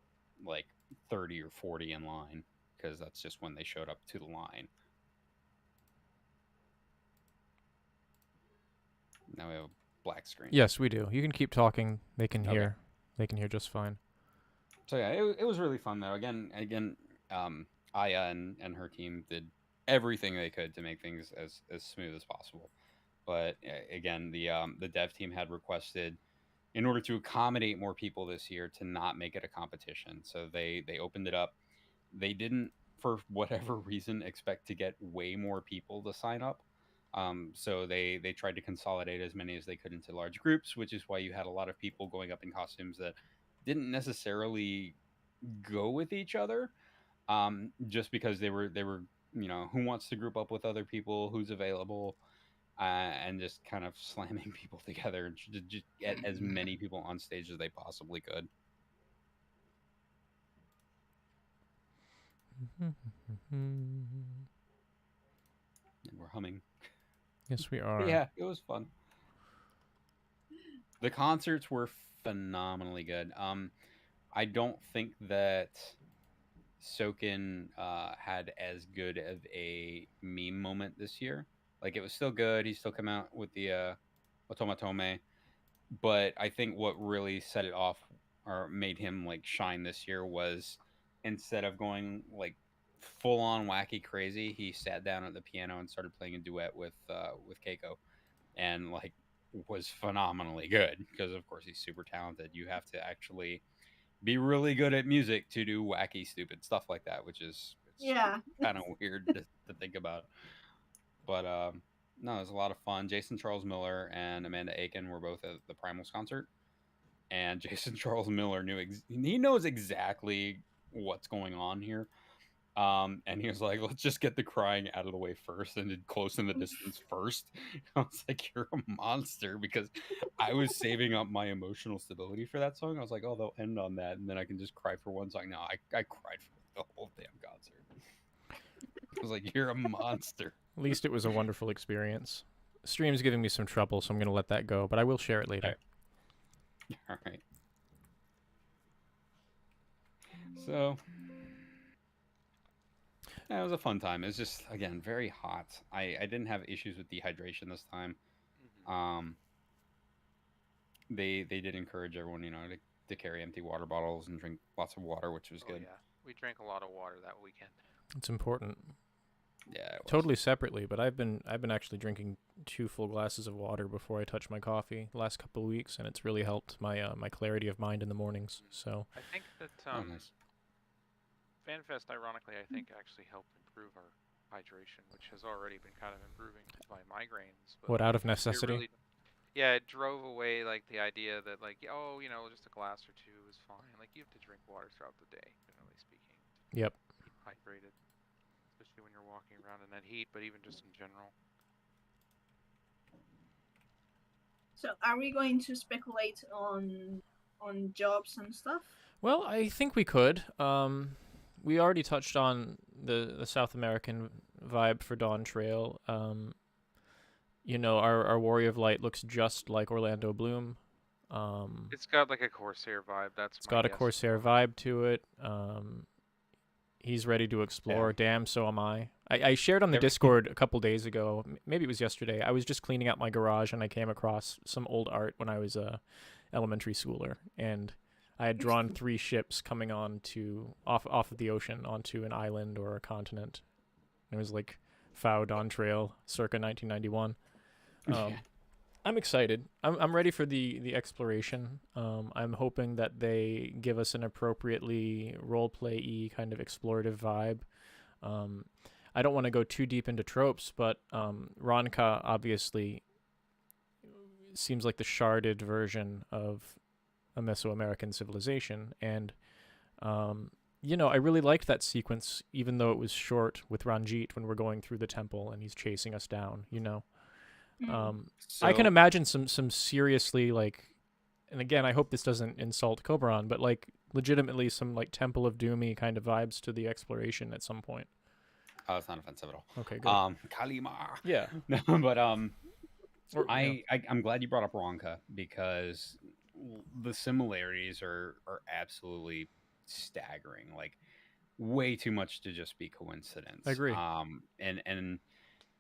like 30 or 40 in line, because that's just when they showed up to the line. Now we have a black screen. Yes, we do. You can keep talking. They can Okay. hear. They can hear just fine. So yeah, it was really fun though. Again, Aya and her team did everything they could to make things as smooth as possible. But again, the dev team had requested, in order to accommodate more people this year, to not make it a competition. So they opened it up. They didn't, for whatever reason, expect to get way more people to sign up. So they tried to consolidate as many as they could into large groups, which is why you had a lot of people going up in costumes that didn't necessarily go with each other, just because they were who wants to group up with other people, who's available, and just kind of slamming people together to just get as many people on stage as they possibly could. And we're humming. Yes, we But are. yeah, it was fun. The concerts were phenomenally good. I don't think that Soken had as good of a meme moment this year. Like, it was still good. He still came out with the Otomatome, but I think what really set it off or made him like shine this year was, instead of going like full on wacky crazy, he sat down at the piano and started playing a duet with Keiko, and like was phenomenally good, because of course he's super talented. You have to actually be really good at music to do wacky stupid stuff like that, which is Yeah. kind of weird to think about. But no, it was a lot of fun. Jason Charles Miller and Amanda Aiken were both at the Primals concert, and Jason Charles Miller he knows exactly what's going on here. And he was like, let's just get the crying out of the way first, and did Close in the Distance first. I was like, you're a monster, because I was saving up my emotional stability for that song. I was like, oh, they'll end on that, and then I can just cry for one song. No, I cried for the whole damn concert. I was like, you're a monster. At least it was a wonderful experience. Stream's giving me some trouble, so I'm going to let that go, but I will share it later. All right. So yeah, it was a fun time. It's just again very hot. I didn't have issues with dehydration this time. Mhm. Um, they did encourage everyone, to carry empty water bottles and drink lots of water, which was Oh good. yeah, we drank a lot of water that weekend. It's important. Yeah, it was. Totally separately, but I've been actually drinking 2 full glasses of water before I touch my coffee the last couple of weeks, and it's really helped my clarity of mind in the mornings. So I think that Oh, nice. FanFest, ironically, I think actually helped improve our hydration, which has already been kind of improving my migraines. But what out of it necessity? really, yeah, it drove away like the idea that like, oh, just a glass or two is fine. Like you have to drink water throughout the day, generally speaking, Yep. to keep hydrated, especially when you're walking around in that heat, but even just in general. So, are we going to speculate on jobs and stuff? Well, I think we could. We already touched on the South American vibe for Dawn Trail. Our Warrior of Light looks just like Orlando Bloom. It's got like a Corsair vibe. That's It's my got a guess as Corsair well. vibe to it. He's ready to explore. Damn, so am I. I shared on the Every- Discord a couple days ago. Maybe it was yesterday. I was just cleaning out my garage and I came across some old art when I was a elementary schooler, and I had drawn 3 ships coming on to off of the ocean onto an island or a continent. It was like Fao Dawn Trail, circa 1991. Yeah. I'm excited. I'm ready for the exploration. I'm hoping that they give us an appropriately role-play-y kind of explorative vibe. I don't want to go too deep into tropes, but Ronka obviously seems like the sharded version of a Mesoamerican civilization, and I really liked that sequence, even though it was short with Ranjit when we're going through the temple and he's chasing us down. I can So imagine some seriously like, and again, I hope this doesn't insult Koberon, but like legitimately some like Temple of Doomy kind of vibes to the exploration at some point. oh, it's not offensive at all. Okay, good. Kalima. Yeah. No, but Or, yeah. I'm glad you brought up Ronka because the similarities are absolutely staggering. Like way too much to just be coincidence. I agree. And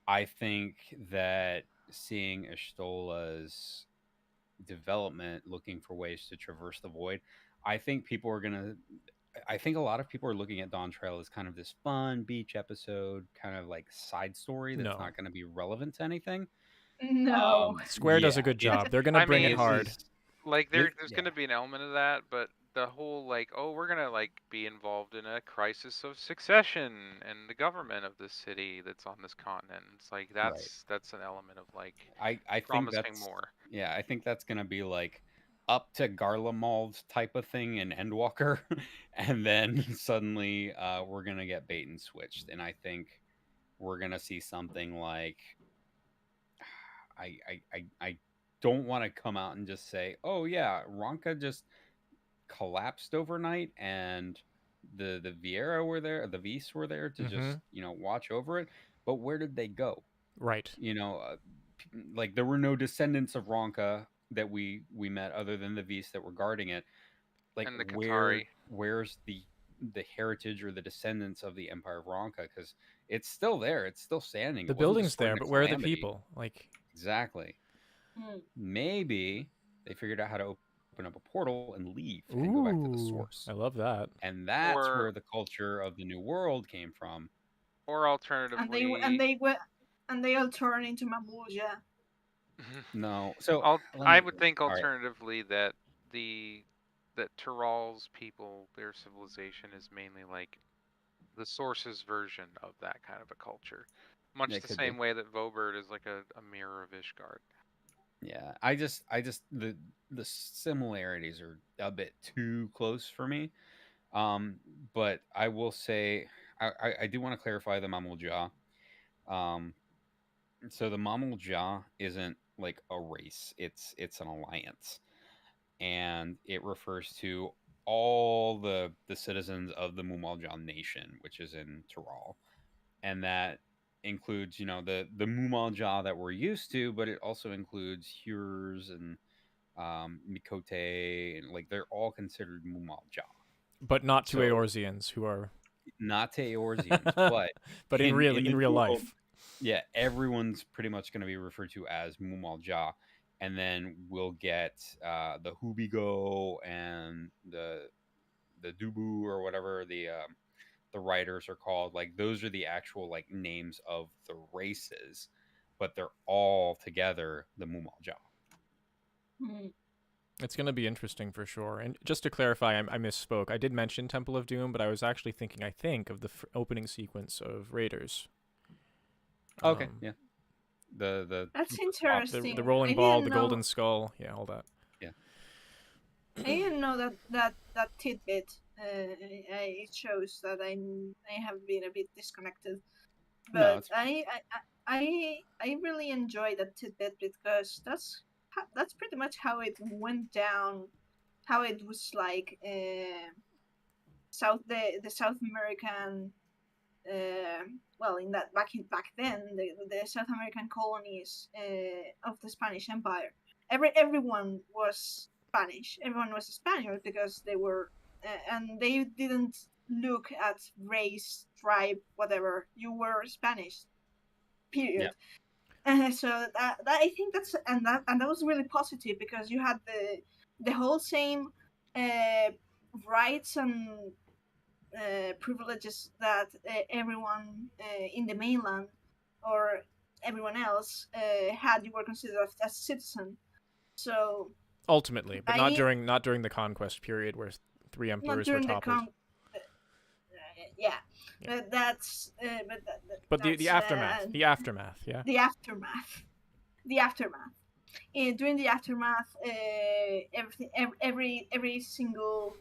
I think that seeing Ashtola's development, looking for ways to traverse the void, I think people are gonna. I think a lot of people are looking at Dawn Trail as kind of this fun beach episode, kind of like side story that's No. not going to be relevant to anything. No. Square does a Yeah, good job. They're gonna I bring it mean, this hard. is like this, there's yeah, gonna be an element of that, but the whole like, oh, we're gonna like be involved in a crisis of succession and the government of this city that's on this continent. It's like right. that's an element of like I think promising that's more. yeah, I think that's going to be like up to Garlemald type of thing in Endwalker, and then suddenly we're gonna get bait and switched, and I think we're gonna see something like I don't want to come out and just say, oh yeah, Ronka just collapsed overnight and the Vieira were there, the V's were there to Mm-hmm. just watch over it. But where did they go? Right. Like there were no descendants of Ronka that we met other than the V's that were guarding it. Like And the Qatari. where's the heritage or the descendants of the Empire of Ronka? Because it's still there, it's still standing. The It wasn't building's destroyed there, in a but where are the calamity. people? Like, Exactly. Mm. Maybe they figured out how to open up a portal and leave and go back to the source. I love that. And that's Or where the culture of the New World came from. or And they alternatively, went and they all turn into Mamuja. No, so let I me. would think All right, alternatively that the that Tyrrell's people, their civilization is mainly like the source's version of that kind of a culture. Much it the could be. same way that Vobert is like a mirror of Ishgard. Yeah, I just the similarities are a bit too close for me. Um, but I will say I do want to clarify the Mamul Jah. Um, so the Mamul Jah isn't like a race; it's an alliance, and it refers to all the citizens of the Mumaljan nation, which is in Tyrol, and that includes the Mumalja that we're used to, but it also includes Hures and Mikote, and like they're all considered Mumalja. But not to So- Eorzeans, who are Not to Eorzeans, but but in the real world, life. yeah, everyone's pretty much going to be referred to as Mumalja, and then we'll get the Hubigo and the Dubu or whatever the writers are called. Like those are the actual like names of the races, but they're all together the Mumalja. Hmm. It's going to be interesting for sure. And just to clarify, I misspoke. I did mention Temple of Doom, but I was actually thinking, I think, of the opening sequence of Raiders. Okay, Um, yeah. The That's top- interesting. the rolling I ball, didn't the know. golden skull, yeah, all that. I didn't know that tidbit. It shows that I have been a bit disconnected, No, but it's I really enjoy that tidbit because that's pretty much how it went down, how it was like the South American well in that back then the South American colonies of the Spanish Empire. Everyone was Spanish. Everyone was Spaniard because they were, and they didn't look at race, tribe, whatever. You were Spanish. Period. So that I think that was really positive because you had the whole same rights and privileges that everyone in the mainland or everyone else had. You were considered as a citizen. So Ultimately, but not I during the conquest period where three not emperors were during the toppled. yeah, Yeah. but that's But the that's aftermath, the aftermath, yeah. the aftermath, the aftermath. During the aftermath, everything, every single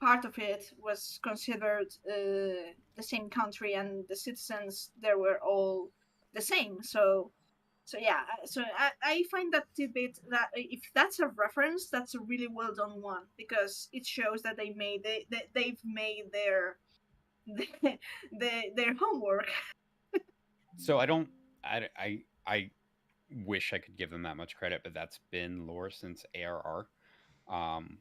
part of it was considered the same country, and the citizens there were all the same. So yeah, so I find that tidbit that if that's a reference, that's a really well done one because it shows that they've made their homework. so I wish I could give them that much credit, but that's been lore since ARR. Um,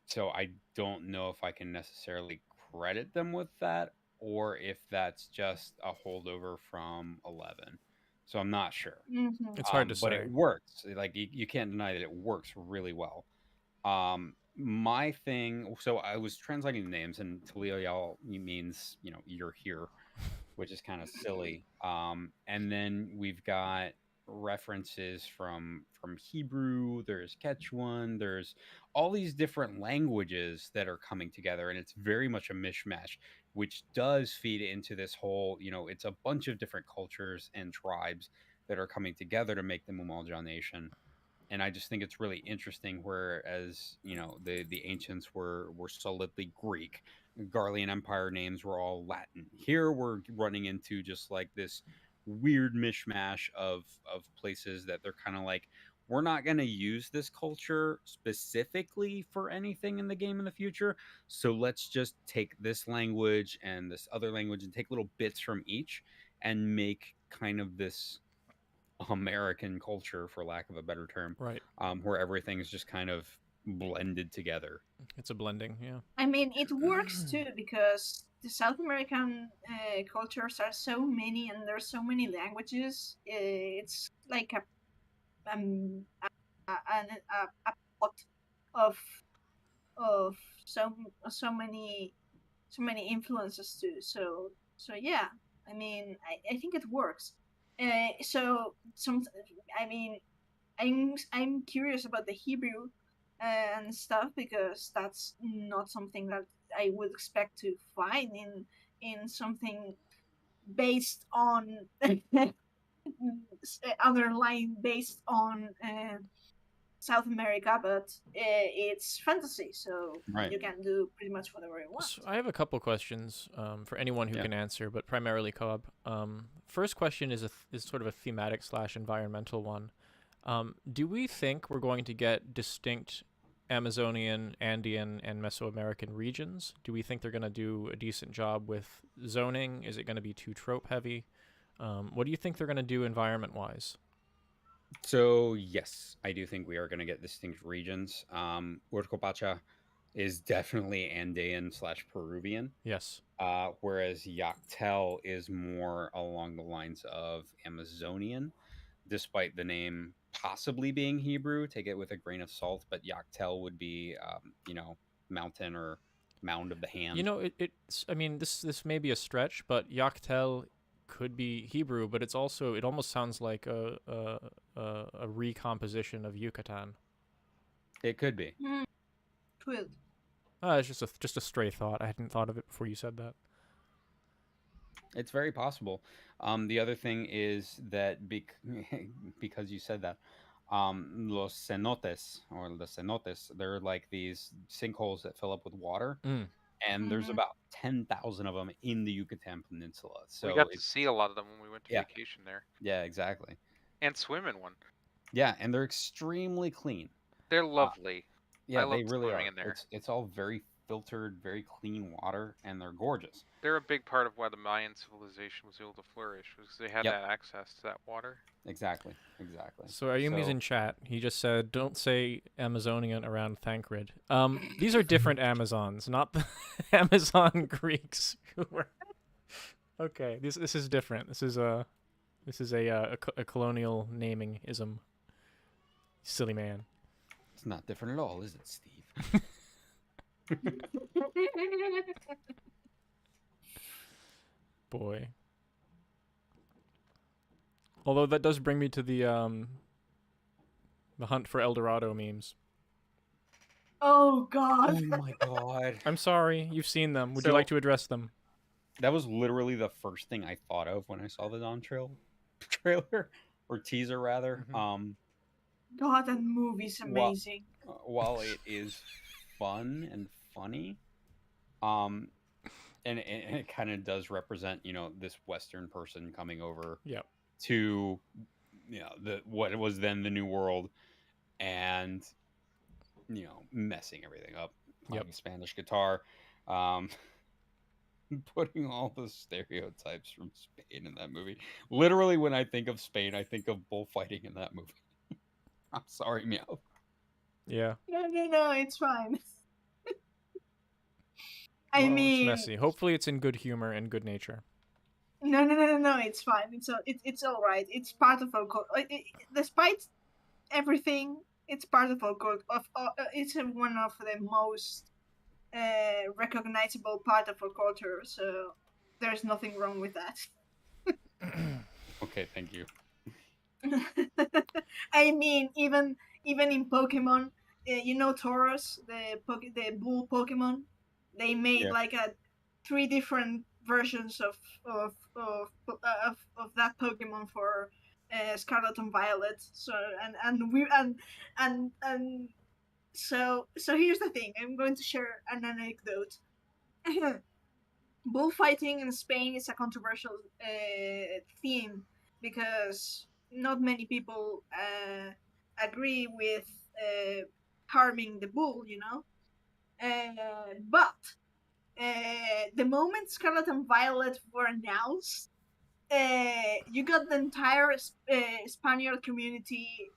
so I don't know if I can necessarily credit them with that or if that's just a holdover from 11. So I'm not sure. Mm-hmm. It's hard to But say. it works. Like you can't deny that it works really well. My thing. So I was translating the names, and Taliyal means you're here, which is kind of silly. And then we've got references from Hebrew. There's Quechuan. There's all these different languages that are coming together, and it's very much a mishmash, which does feed into this whole. It's a bunch of different cultures and tribes that are coming together to make the Mumalja nation. And I just think it's really interesting. Whereas the ancients were solidly Greek, Garlean Empire names were all Latin. Here we're running into just like this weird mishmash of places that they're kind of like, we're not going to use this culture specifically for anything in the game in the future. So let's just take this language and this other language and take little bits from each and make kind of this American culture, for lack of a better term, Right. where everything is just kind of blended together. It's a blending, yeah. I mean, it works too because the South American cultures are so many, and there's so many languages. It's like a pot of of so many influences too. So yeah, I mean, I think it works. So some, I mean, I'm curious about the Hebrew and stuff because that's not something that I would expect to find in something based on underlying based on South America, but it's fantasy, so Right. you can do pretty much whatever you want. So I have a couple questions for anyone who Yeah. can answer, but primarily Cobb. First question is is sort of a thematic / environmental one. Do we think we're going to get distinct Amazonian, Andean, and Mesoamerican regions? Do we think they're going to do a decent job with zoning? Is it going to be too trope heavy? What do you think they're going to do environment-wise? So yes, I do think we are going to get distinct regions. Urcopacha is definitely Andean/Peruvian. Yes. Whereas Yachtel is more along the lines of Amazonian, despite the name possibly being Hebrew. Take it with a grain of salt, but Yachtel would be, mountain or mound of the You hand. know, it's. I mean, this may be a stretch, but Yachtel could be Hebrew, but it's also. It almost sounds like a recomposition of Yucatan. It could be. Could. It's just a stray thought. I hadn't thought of it before you said that. It's very possible. The other thing is that because you said that, los cenotes or the cenotes, they're like these sinkholes that fill up with water, Mm. and there's Mhm. about 10,000 of them in the Yucatan Peninsula. We So got to it's see a lot of them when we went to yeah, vacation there, yeah, exactly. and swim in one. Yeah, and they're extremely clean. They're lovely. I Yeah, love they really swimming are. in there. It's all very filtered, very clean water, and they're gorgeous. They're a big part of why the Mayan civilization was able to flourish, was they had Yep. that access to that water. Exactly. So Ayumi's So- in chat. He just said, "Don't say Amazonian around Thancred." These are different Amazons, not the Amazon Greeks who were. Okay, this is different. This is a colonial naming ism. Silly man. It's not different at all, is it, Steve? Boy. Although that does bring me to the hunt for El Dorado memes. Oh God. Oh my god. I'm sorry, you've seen them. Would you So- like to address them? That was literally the first thing I thought of when I saw the Dawn trailer or teaser rather. Mhm. God, that movie's amazing. While it is fun and funny, and it kind of does represent, this Western person coming over Yep. to, what was then the New World, and messing everything up, playing Spanish guitar, putting all the stereotypes from Spain in that movie. Literally, when I think of Spain, I think of bullfighting in that movie. I'm sorry, Meow. Yeah. No, it's fine. I Well, mean, it's messy. Hopefully, it's in good humor and good nature. no, it's fine. It's all right. It's part of our culture. Despite everything, it's part of our culture. It's one of the most recognizable part of our culture. So there's nothing wrong with that. Okay, thank you. I mean, even in Pokemon, Tauros, the bull Pokemon, they made Yeah. like 3 different versions of that Pokemon for Scarlet and Violet. So so here's the thing. I'm going to share an anecdote. Bullfighting in Spain is a controversial theme because not many people agree with harming the bull, but the moment Scarlet and Violet were announced, you got the entire Spaniard community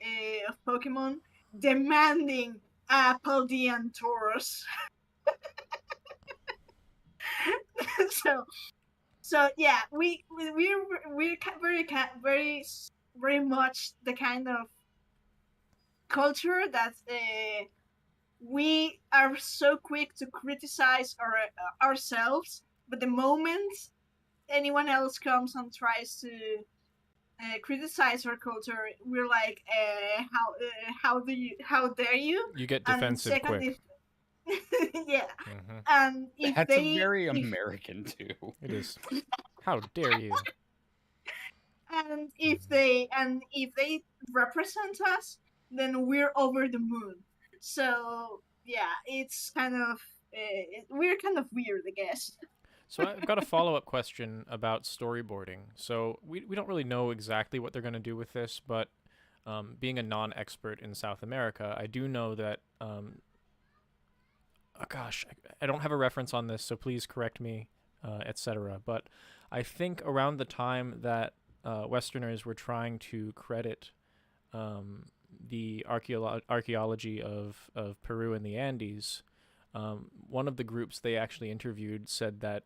of Pokemon demanding a Paldean Tauros. So yeah, we're very much the kind of culture that we are so quick to criticize ourselves, but the moment anyone else comes and tries to criticize our culture, we're like, how dare you? You get And defensive second, quick. yeah, Mhm. and if That's they very if- American too. It is. How dare you? and if they represent us, then we're over the moon. So yeah, it's kind of we're kind of weird, I guess. So I've got a follow-up question about storyboarding. So we don't really know exactly what they're going to do with this, but being a non-expert in South America, I do know that I don't have a reference on this, so please correct me, etc. But I think around the time that Westerners were trying to credit the archaeology of Peru and the Andes, one of the groups they actually interviewed said that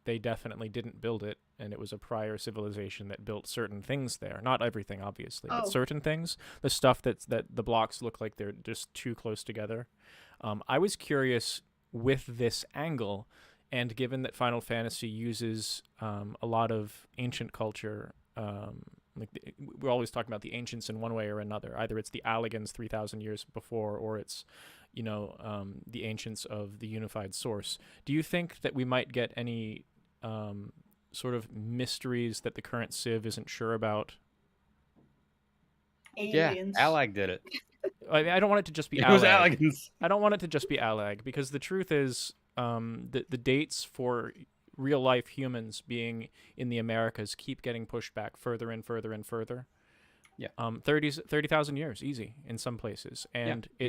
they definitely didn't build it, and it was a prior civilization that built certain things there. Not everything, obviously, but Oh. certain things. The stuff that the blocks look like they're just too close together. I was curious with this angle, and given that Final Fantasy uses a lot of ancient culture, we're always talking about the ancients in one way or another. Either it's the Alligans 3,000 years before, or it's the ancients of the unified source. Do you think that we might get any sort of mysteries that the current Civ isn't sure about? Aliens. Yeah, Allag did it. I mean, I don't want it to just be It was Allag. Alligans. I don't want it to just be Allag, because the truth is the dates for real life humans being in the Americas keep getting pushed back further and further and further. Yeah. 30,000 years, easy in some places, and Yeah,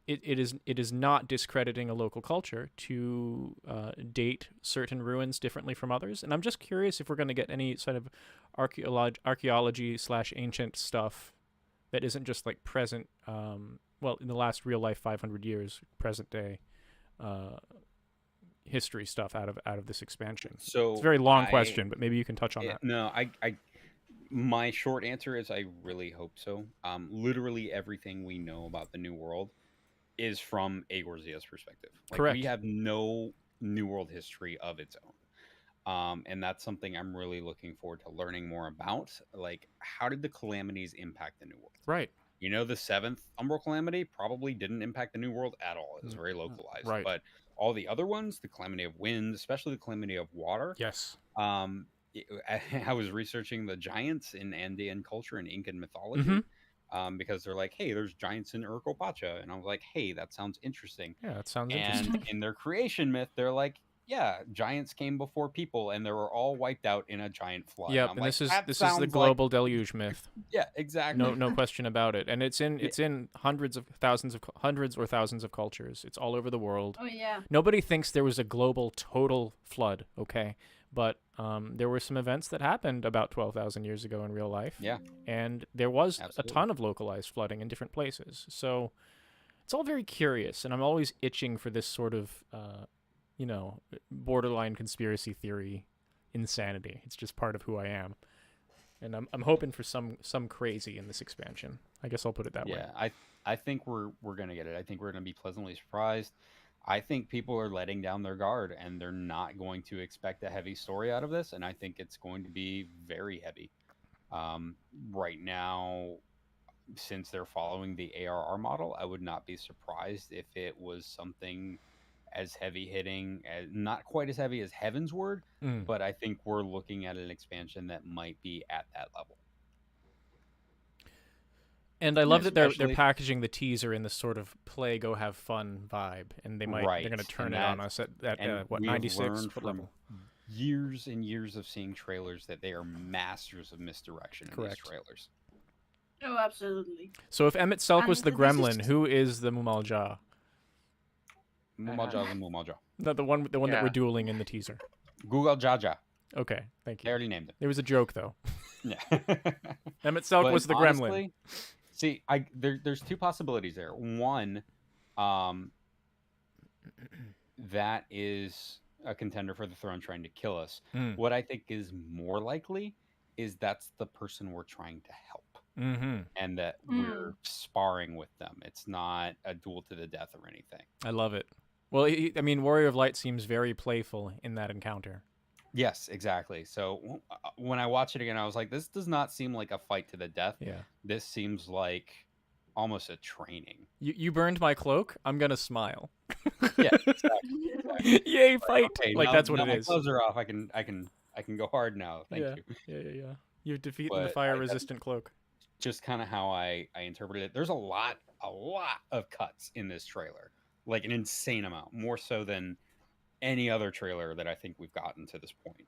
it is not discrediting a local culture to date certain ruins differently from others. And I'm just curious if we're going to get any sort of archaeology / ancient stuff that isn't just like present, in the last real life 500 years, present day history stuff out of this expansion. So It's a very long question, but maybe you can touch on that. No, my short answer is I really hope so. Literally everything we know about the New World is from Agorzia's perspective. Like, Correct. we have no New World history of its own. And that's something I'm really looking forward to learning more about. Like, how did the calamities impact the New World? Right. You know, the 7th Umbral Calamity probably didn't impact the New World at all. It was very localized. Right. But all the other ones, the Calamity of Wind, especially the Calamity of Water, Yes. I was researching the giants in Andean culture and Incan mythology, because they're like, hey, there's giants in Urcopacha. And I was like, hey, that sounds interesting. Yeah, that sounds And interesting. in their creation myth, they're like, yeah, giants came before people, and they were all wiped out in a giant flood. Yep, I'm and like, this is "That the sounds global deluge myth. Yeah, exactly. No question about it. And it's in hundreds or thousands of cultures. It's all over the world. Oh yeah. Nobody thinks there was a global total flood, okay? But there were some events that happened about 12,000 years ago in real life. Yeah. And there was Absolutely. a ton of localized flooding in different places. So it's all very curious, and I'm always itching for this sort of borderline conspiracy theory insanity. It's just part of who I am. And I'm hoping for some crazy in this expansion. I guess I'll put it that way. Yeah, I think we're gonna get it. I think we're gonna be pleasantly surprised. I think people are letting down their guard, and they're not going to expect a heavy story out of this. And I think it's going to be very heavy. Right now, since they're following the ARR model, I would not be surprised if it was something as heavy hitting, as not quite as heavy as Heaven's Word, but I think we're looking at an expansion that might be at that level. And I love that they're Especially- packaging the teaser in this sort of play, go have fun vibe, and they're going to turn and it on us at and what, we have 96 learned foot from level. years and years of seeing trailers that they are masters of misdirection in these Correct. trailers. Oh, absolutely. So if Emmett Selk was And the this gremlin, is- who is the Mumalja? Mumalja and Mumalja. No, the one that we're Yeah. dueling in the teaser. Google Jaja. Okay, thank They you. already named it. There was a joke though. Yeah. Emmett Selk But was the gremlin. honestly, see, there's two possibilities there. One, that is a contender for the throne trying to kill us. Mm. What I think is more likely is that's the person we're trying to help, Mm-hmm. and that we're sparring with them. It's not a duel to the death or anything. I love it. Well, I mean, Warrior of Light seems very playful in that encounter. Yes, exactly. So when I watch it again, I was like, this does not seem like a fight to the death. Yeah. This seems like almost a training. You burned my cloak. I'm gonna smile. Yeah, exactly. Yay, fight! Okay, Like now- that's what now it my is. clothes are off. I can go hard now. Thank Yeah. you. Yeah. You've defeated the But fire-resistant cloak. Just kind of how I interpreted it. There's a lot of cuts in this trailer, like an insane amount, more so than any other trailer that I think we've gotten to this point.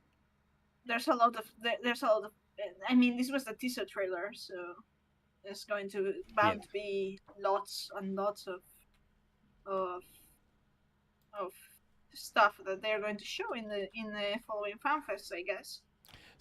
There's a lot of. I mean, this was the teaser trailer, so there's going to bound to be lots and lots of stuff that they're going to show in the following fanfests, I guess.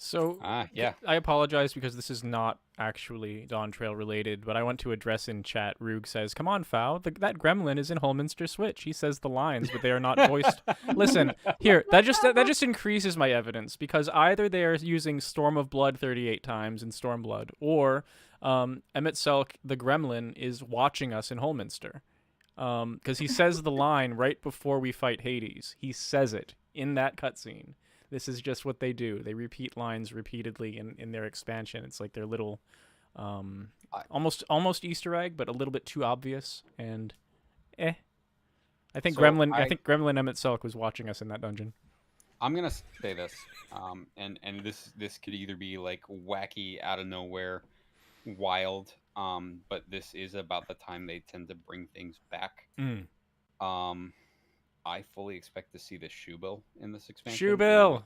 So Yeah. I apologize because this is not actually Dawn Trail related, but I want to address in chat. Rug says, "Come on, Fao. That gremlin is in Holminster Switch. He says the lines, but they are not voiced." Listen, here, that just increases my evidence because either they are using Storm of Blood 38 times in Stormblood, or Emmett Selk, the gremlin, is watching us in Holminster. Because he says the line right before we fight Hades. He says it in that cutscene. This is just what they do. They repeat lines repeatedly in their expansion. It's like their little, almost Easter egg, but a little bit too obvious. And, I think Gremlin Emmett Selk was watching us in that dungeon. I'm gonna say this, and this could either be like wacky out of nowhere, wild, but this is about the time they tend to bring things back. I fully expect to see the shoe bill in this expansion. Shoe bill.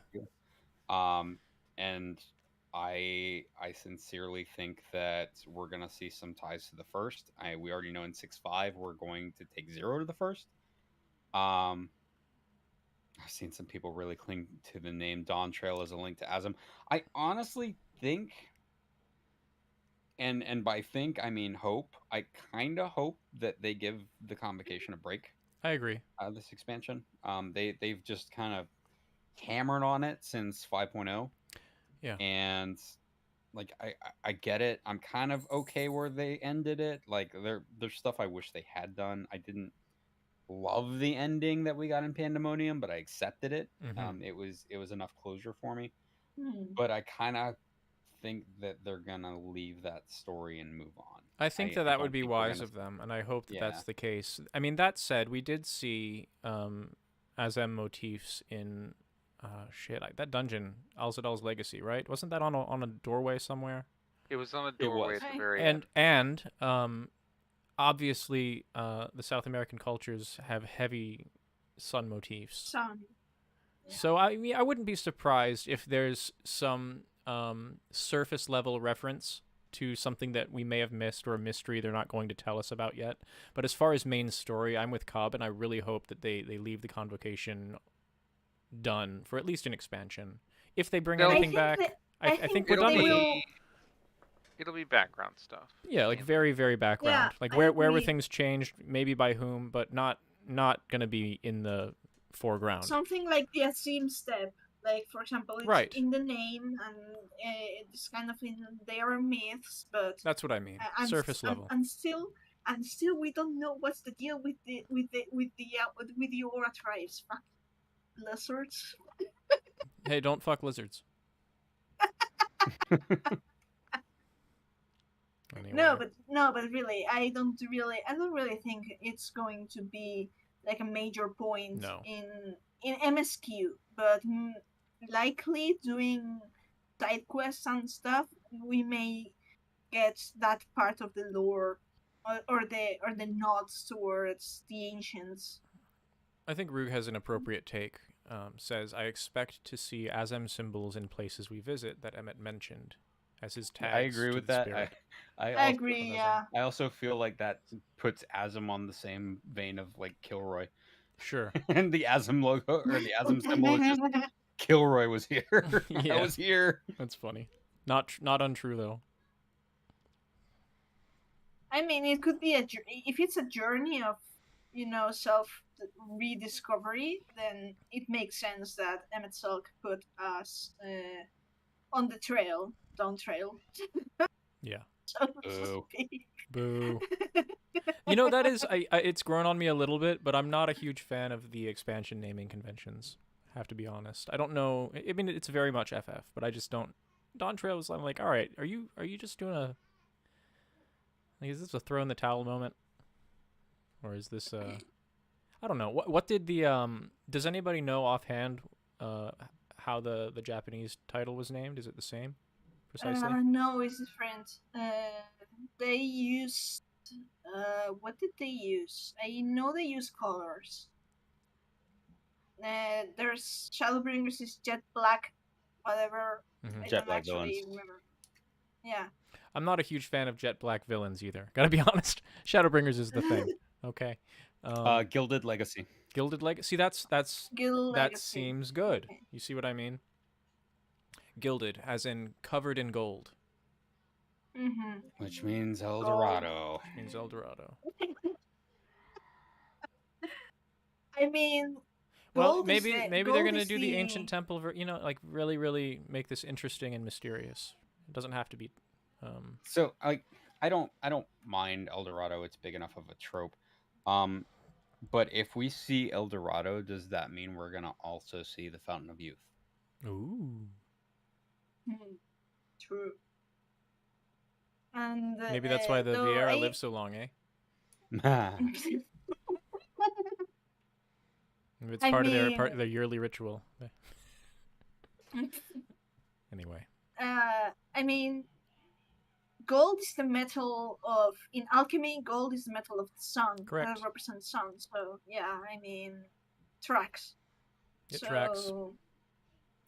And I sincerely think that we're gonna see some ties to the first. We already know in 6.5 we're going to take 0 to the first. I've seen some people really cling to the name Dawn Trail as a link to Asm. I honestly think, and by think I mean hope. I kind of hope that they give the Convocation a break. I agree. This expansion, they've just kind of hammered on it since 5.0. Yeah. And like I get it. I'm kind of okay where they ended it. Like there's stuff I wish they had done. I didn't love the ending that we got in Pandemonium, but I accepted it. Mm-hmm. It was enough closure for me. Hmm. But I kind of think that they're gonna leave that story and move on. I think that would be wise of them, and I hope that that's the case. I mean, that said, we did see Azem motifs in that dungeon, Alzadal's Legacy, right? Wasn't that on a doorway somewhere? It was on a doorway at the very end. And obviously, the South American cultures have heavy sun motifs. Sun. Yeah. So I mean, I wouldn't be surprised if there's some surface level reference to something that we may have missed or a mystery they're not going to tell us about yet. But as far as main story, I'm with Cobb, and I really hope that they leave the Convocation done for at least an expansion. If they bring anything back, I think we're done with it. It'll be background stuff. Yeah, like very, very background. Yeah, like where were things changed, maybe by whom, but not going to be in the foreground. Something like the Azim step. Like, for example, it's in the name, and it's kind of in their myths, but that's what I mean. Surface level. And still, we don't know what's the deal with the Aura tribes. Fuck lizards. Hey, don't fuck lizards. Anyway. No, but really, I don't really think it's going to be like a major point in MSQ, but likely doing side quests and stuff, we may get that part of the lore or the nods towards the ancients. I think Rug has an appropriate take. Says, I expect to see Azem symbols in places we visit that Emmett mentioned as his tags. I agree with that. I agree, yeah. I also feel like that puts Azem on the same vein of like Kilroy. Sure. And the Azem logo or the Azem symbol is just Kilroy was here. Yeah. I was here. That's funny. Not untrue though. I mean, it could be if it's a journey of, self rediscovery, then it makes sense that Emmett Selk put us on the trail, Dawn Trail. Yeah. So to speak. Boo. That is, it's grown on me a little bit, but I'm not a huge fan of the expansion naming conventions. I have to be honest. I don't know. I mean, it's very much FF, but I just don't. Dawn Trail was, I'm like, all right, are you just doing is this a throw in the towel moment? Or is this, I don't know. What did the, does anybody know offhand how the Japanese title was named? Is it the same? Precisely? No, it's different. They used, what did they use? I know they use colors. There's Shadowbringers is jet black, whatever. Mm-hmm. Jet black villains. Remember. Yeah. I'm not a huge fan of jet black villains either. Gotta be honest. Shadowbringers is the thing. Okay. Gilded Legacy. Gilded Legacy. See, that Legacy. seems good. Okay. You see what I mean? Gilded, as in covered in gold. Mm-hmm. Which means El Gold. Dorado. Which means El Dorado. I mean, Well, gold maybe is the maybe they're gold gonna is do the ancient temple, like really make this interesting and mysterious. It doesn't have to be. So I don't mind El Dorado. It's big enough of a trope. But if we see El Dorado, does that mean we're gonna also see the Fountain of Youth? Ooh. True. And Maybe that's why the though Vieira lives so long, eh? Maybe it's I part of mean- their yearly ritual. Anyway. I mean, gold is the metal of in alchemy. Gold is the metal of the sun. Correct. That represents sun. So yeah, I mean, tracks. It tracks. So,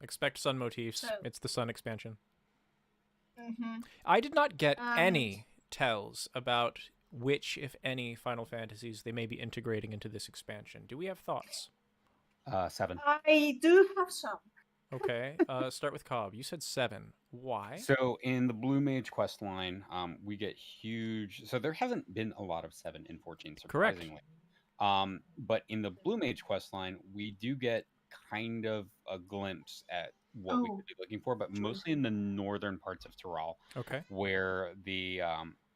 Expect sun motifs. So- It's the sun expansion. mhm. I did not get And- any tells about which, if any, Final Fantasies they may be integrating into this expansion. Do we have thoughts? 7. I do have some. Okay, start with Cobb. You said 7. Why? So in the Blue Mage quest line, we get huge. So there hasn't been a lot of 7 in 14, Correct. surprisingly. But in the Blue Mage quest line, we do get kind of a glimpse at what we Oh, could be looking for, but true. mostly in the northern parts of Tyrol, Okay. where the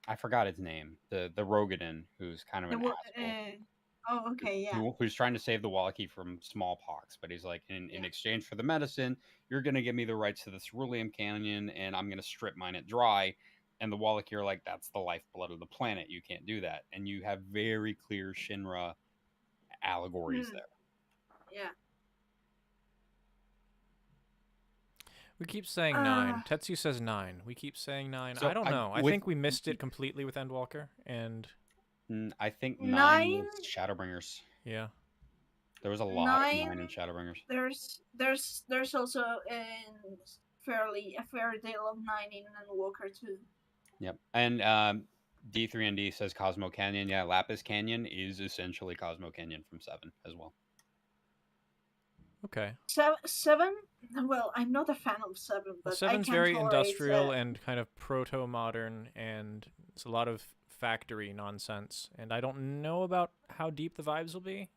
I forgot his name, the Rogadin, who's kind of The an wo- asshole. okay, yeah. Who's trying to save the Wallachie from smallpox, but he's like, in Yeah. exchange for the medicine, you're going to give me the rights to the Cerulean Canyon, and I'm going to strip mine it dry. And the Wallachie are like, that's the lifeblood of the planet. You can't do that. And you have very clear Shinra allegories Hmm. there. Yeah. We keep saying 9. Tetsu says 9. We keep saying 9. So I don't know. I with- think we missed it completely with Endwalker, and I think 9 9? was Shadowbringers. yeah. There was a lot of 9 9? in Shadowbringers. There's also a fairy tale of 9 in Walker too. Yep. And D3ND says Cosmo Canyon. Yeah, Lapis Canyon is essentially Cosmo Canyon from 7 as well. Okay. 7. Well, I'm not a fan of 7, but Well, I 7's can very tolerate, industrial and kind of proto-modern, and it's a lot of factory nonsense. And I don't know about how deep the vibes will be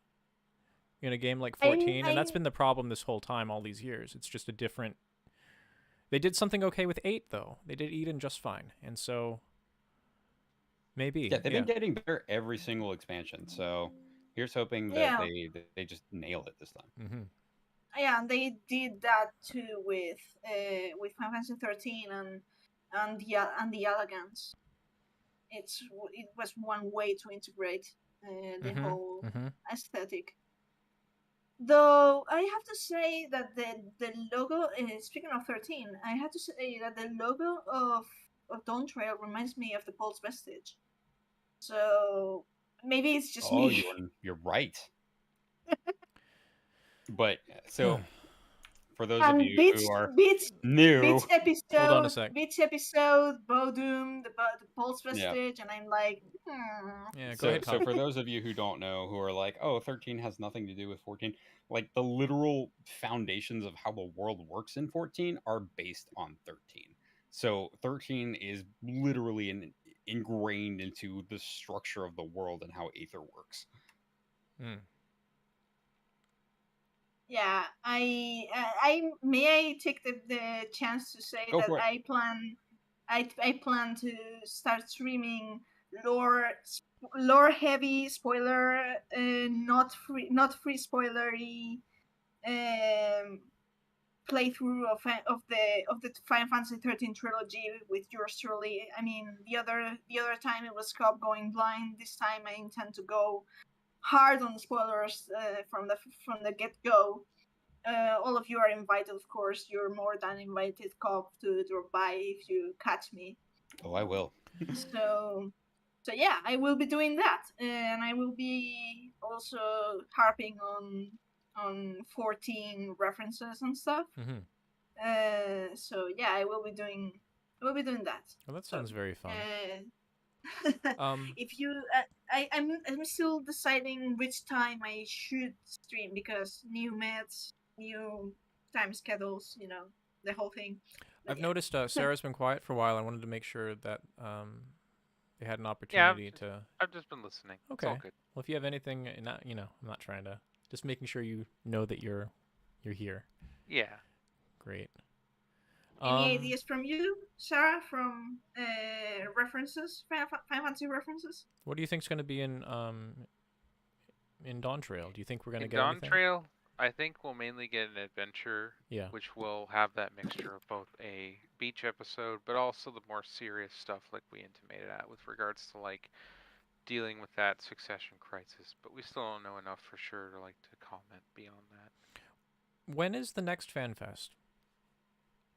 in a game like 14, and that's been the problem this whole time, all these years. It's just a different... They did something okay with 8, though. They did Eden just fine, and so... Maybe. Yeah, they've been getting better every single expansion. So here's hoping that they just nail it this time. Mm-hmm. Yeah, and they did that too with Final Fantasy 13 and the Elegance. It was one way to integrate the whole aesthetic. Though I have to say that the logo, speaking of 13, I have to say that the logo of Dawn Trail reminds me of the Pulse Vestige. So maybe it's just me. You're right. But so for those of you who are new, Beats episode, Hold on a sec. Beats episode, Bodum, the Pulse Vestige, and I'm like, Yeah, go so, ahead, so Tom. for those of you who don't know, who are like, oh, 13 has nothing to do with 14, like the literal foundations of how the world works in 14 are based on 13. So 13 is literally ingrained into the structure of the world and how Aether works. Mm. yeah. I may I take the chance to say Go that for it. I plan to start streaming lore heavy spoiler, not free spoilery playthrough of the Final Fantasy 13 trilogy with yours truly. I mean, the other time it was Cobb going blind. This time I intend to go hard on spoilers from the get go. All of you are invited, of course. You're more than invited, Cobb, to drop by if you catch me. Oh, I will. So yeah, I will be doing that, and I will be also harping on 14 references and stuff. Mm-hmm. So yeah, I will be doing that. Well, that sounds very fun. If you, I'm still deciding which time I should stream because new meds, new time schedules, the whole thing. But I've yeah. noticed Sarah's been quiet for a while. I wanted to make sure that they had an Yeah, opportunity to. I've just been listening. It's all Okay. good. Well, if you have anything, not I'm not trying to. Just making sure you know that you're here. Yeah. Great. Any ideas from you, Sarah, from references, Final Fantasy references? What do you think's going to be in Dawn Trail? Do you think we're going to In get Dawn anything? Trail, I think we'll mainly get an adventure, Yeah. which will have that mixture of both a beach episode, but also the more serious stuff like we intimated at with regards to like dealing with that succession crisis. But we still don't know enough for sure to like to comment beyond that. When is the next FanFest?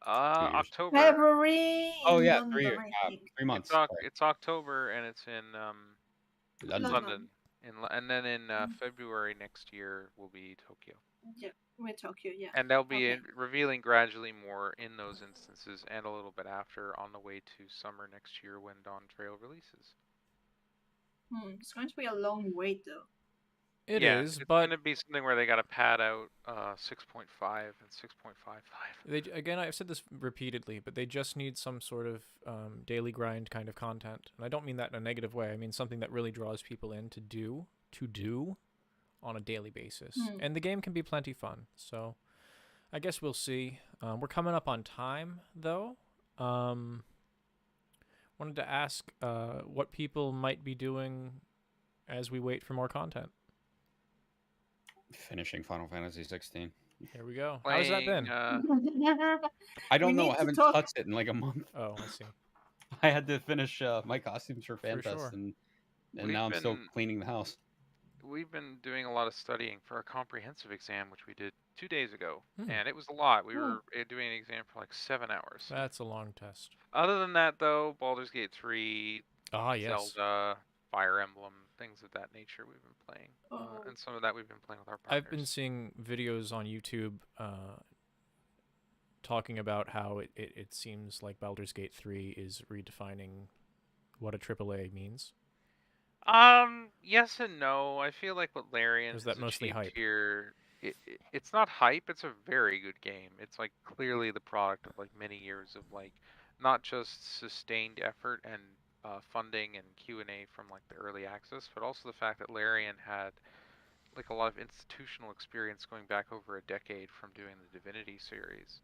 2 years. October. February Oh in yeah, London, 3 years. I think. 3 months. It's October and it's in London. London. And then in February next year will be Tokyo. Yeah, with Tokyo, yeah. And they'll be Okay. revealing gradually more in those instances and a little bit after on the way to summer next year when Dawn Trail releases. It's going to be a long wait, though. It Yeah, is, it's but going to be something where they got to pad out 6.5 and 6.55. again, I've said this repeatedly, but they just need some sort of daily grind kind of content, and I don't mean that in a negative way. I mean something that really draws people in to do on a daily basis, and the game can be plenty fun. So, I guess we'll see. We're coming up on time, though. Wanted to ask what people might be doing as we wait for more content. Finishing Final Fantasy 16. Here we go. How's that been? I don't We know. need I to haven't talk- touched it in like a month. Oh, I see. I had to finish my costumes for FanFest, sure. and We've now I'm still been- cleaning the house. We've been doing a lot of studying for a comprehensive exam, which we did 2 days ago, Hmm. and it was a lot. We were doing an exam for like 7 hours. That's a long test. Other than that, though, Baldur's Gate 3, Ah, yes. Zelda, Fire Emblem, things of that nature we've been playing. Oh. And some of that we've been playing with our partners. I've been seeing videos on YouTube talking about how it seems like Baldur's Gate 3 is redefining what a AAA means. Yes and no. I feel like what Larian Is has that mostly achieved hype? here, it's not hype. It's a very good game. It's like clearly the product of like many years of like not just sustained effort and funding and Q&A from like the early access, but also the fact that Larian had like a lot of institutional experience going back over a decade from doing the Divinity series.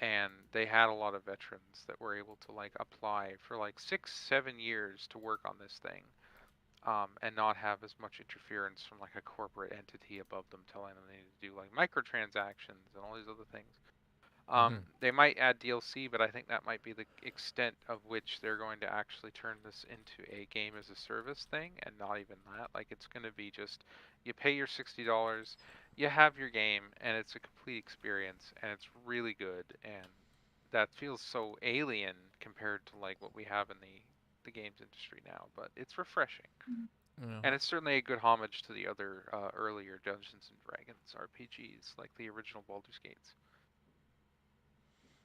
And they had a lot of veterans that were able to like apply for like 6-7 years to work on this thing. And not have as much interference from like a corporate entity above them telling them they need to do like microtransactions and all these other things. They might add DLC, but I think that might be the extent of which they're going to actually turn this into a game as a service thing, and not even that. Like it's going to be just you pay your $60, you have your game, and it's a complete experience, and it's really good, and that feels so alien compared to like what we have in the games industry now, but it's refreshing. Yeah. And it's certainly a good homage to the other earlier Dungeons and Dragons RPGs, like the original Baldur's Gates.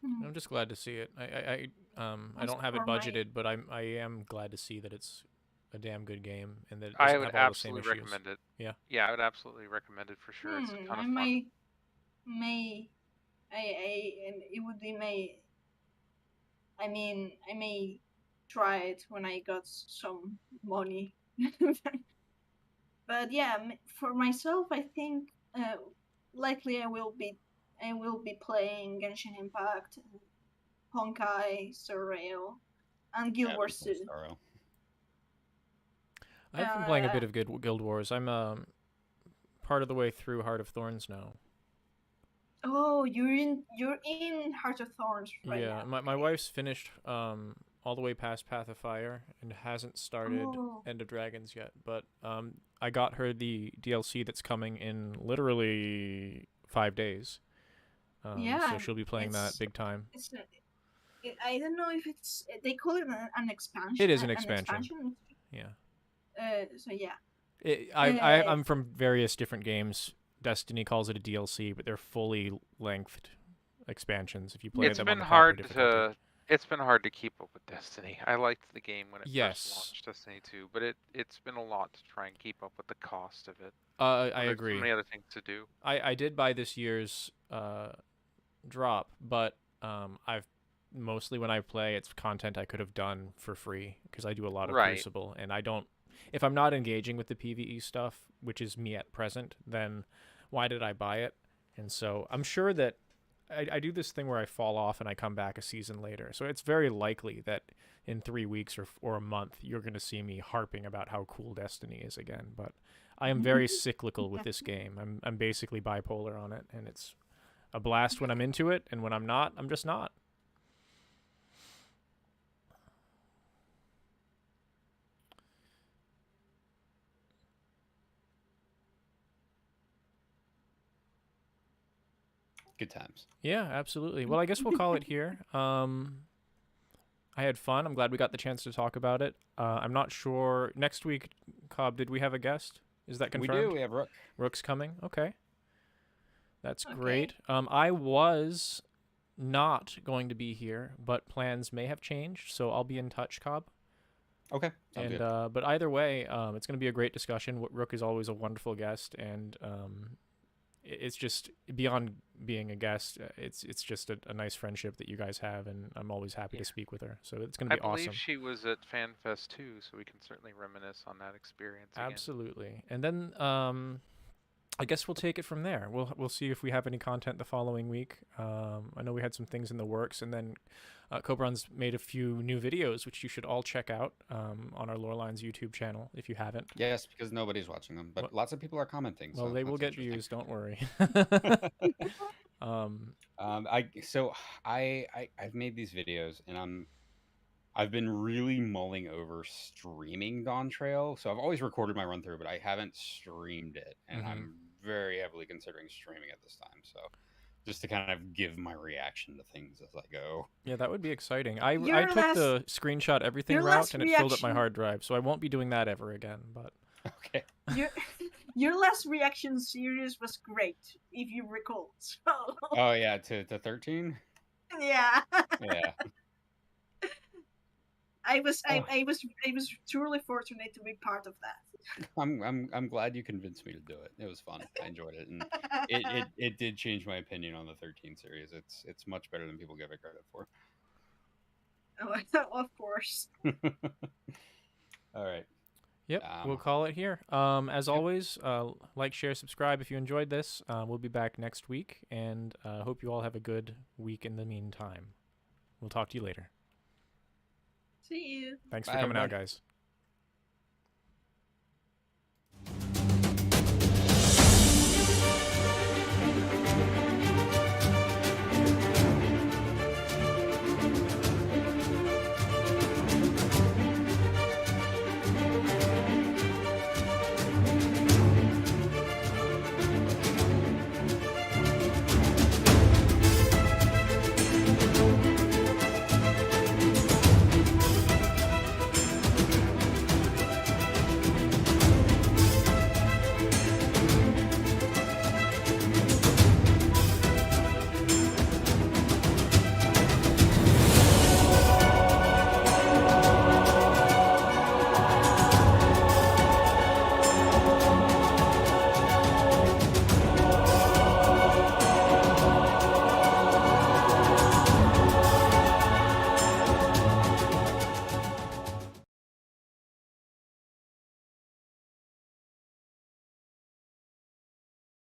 I'm just glad to see it. I don't have it for my- budgeted, but I am glad to see that it's a damn good game and that it I doesn't would have all the same absolutely issues. recommend it. Yeah. Yeah, I would absolutely recommend it for sure. It's a ton I of fun. it would be I may try it when I got some money. But yeah, for myself, I think likely I will be playing Genshin Impact, Honkai, Star Rail, and Guild Wars 2. I've been playing a bit of Guild Wars. I'm part of the way through Heart of Thorns now. Oh, you're in Heart of Thorns right Yeah, now. my wife's finished all the way past Path of Fire and hasn't started End of Dragons yet, but I got her the DLC that's coming in literally 5 days. So she'll be playing that big time. I don't know if it's they call it an expansion. It is an expansion. Yeah. So yeah. I'm from various different games. Destiny calls it a DLC, but they're fully lengthed expansions. If you play them on the proper difficulty. It's been hard to keep up with Destiny. I liked the game when it first launched, Destiny 2, but it's been a lot to try and keep up with the cost of it. I agree. There's so many other things to do. I did buy this year's drop, but I've mostly when I play, it's content I could have done for free because I do a lot of Right. Crucible, and I don't. If I'm not engaging with the PvE stuff, which is me at present, then why did I buy it? And so I'm sure that I do this thing where I fall off and I come back a season later. So it's very likely that in 3 weeks or a month, you're going to see me harping about how cool Destiny is again. But I am very cyclical with this game. I'm basically bipolar on it, and it's a blast when I'm into it, and when I'm not, I'm just not. Good times. Yeah, absolutely. Well, I guess we'll call it here. I had fun. I'm glad we got the chance to talk about it. I'm not sure. Next week, Cobb, did we have a guest? Is that confirmed? We do. We have Rook. Rook's coming. Okay. That's Okay. great. I was not going to be here, but plans may have changed, so I'll be in touch, Cobb. Okay. Sounds And good. but either way, it's going to be a great discussion. Rook is always a wonderful guest, and it's just beyond being a guest. It's just a nice friendship that you guys have, and I'm always happy to speak with her. So it's going to I be believe awesome. she was at FanFest too, so we can certainly reminisce on that experience again. Absolutely. And then I guess we'll take it from there. We'll see if we have any content the following week. I know we had some things in the works, and then Cobran's made a few new videos, which you should all check out on our Lorelines YouTube channel if you haven't. Yes, because nobody's watching them, but lots of people are commenting. Well, so they will that's get interesting. views. Don't worry. I've made these videos, and I've been really mulling over streaming Dawn Trail. So I've always recorded my run through, but I haven't streamed it, and I'm very heavily considering streaming at this time. So just to kind of give my reaction to things as I go. Yeah, that would be exciting. I Your took last- the screenshot everything your route, last and it filled up my reaction- hard drive, so I won't be doing that ever again. But Okay. Your last reaction series was great, if you recall. So Oh yeah, to 13. yeah, Yeah. I was truly fortunate to be part of that. I'm glad you convinced me to do it. It was fun. I enjoyed it, and it did change my opinion on the 13 series. It's much better than people give it credit for. Of course. All right. yep, we'll call it here. As always, like, share, subscribe if you enjoyed this. We'll be back next week, and hope you all have a good week in the meantime. We'll talk to you later. See you. Thanks Bye, for coming out, everyone. guys.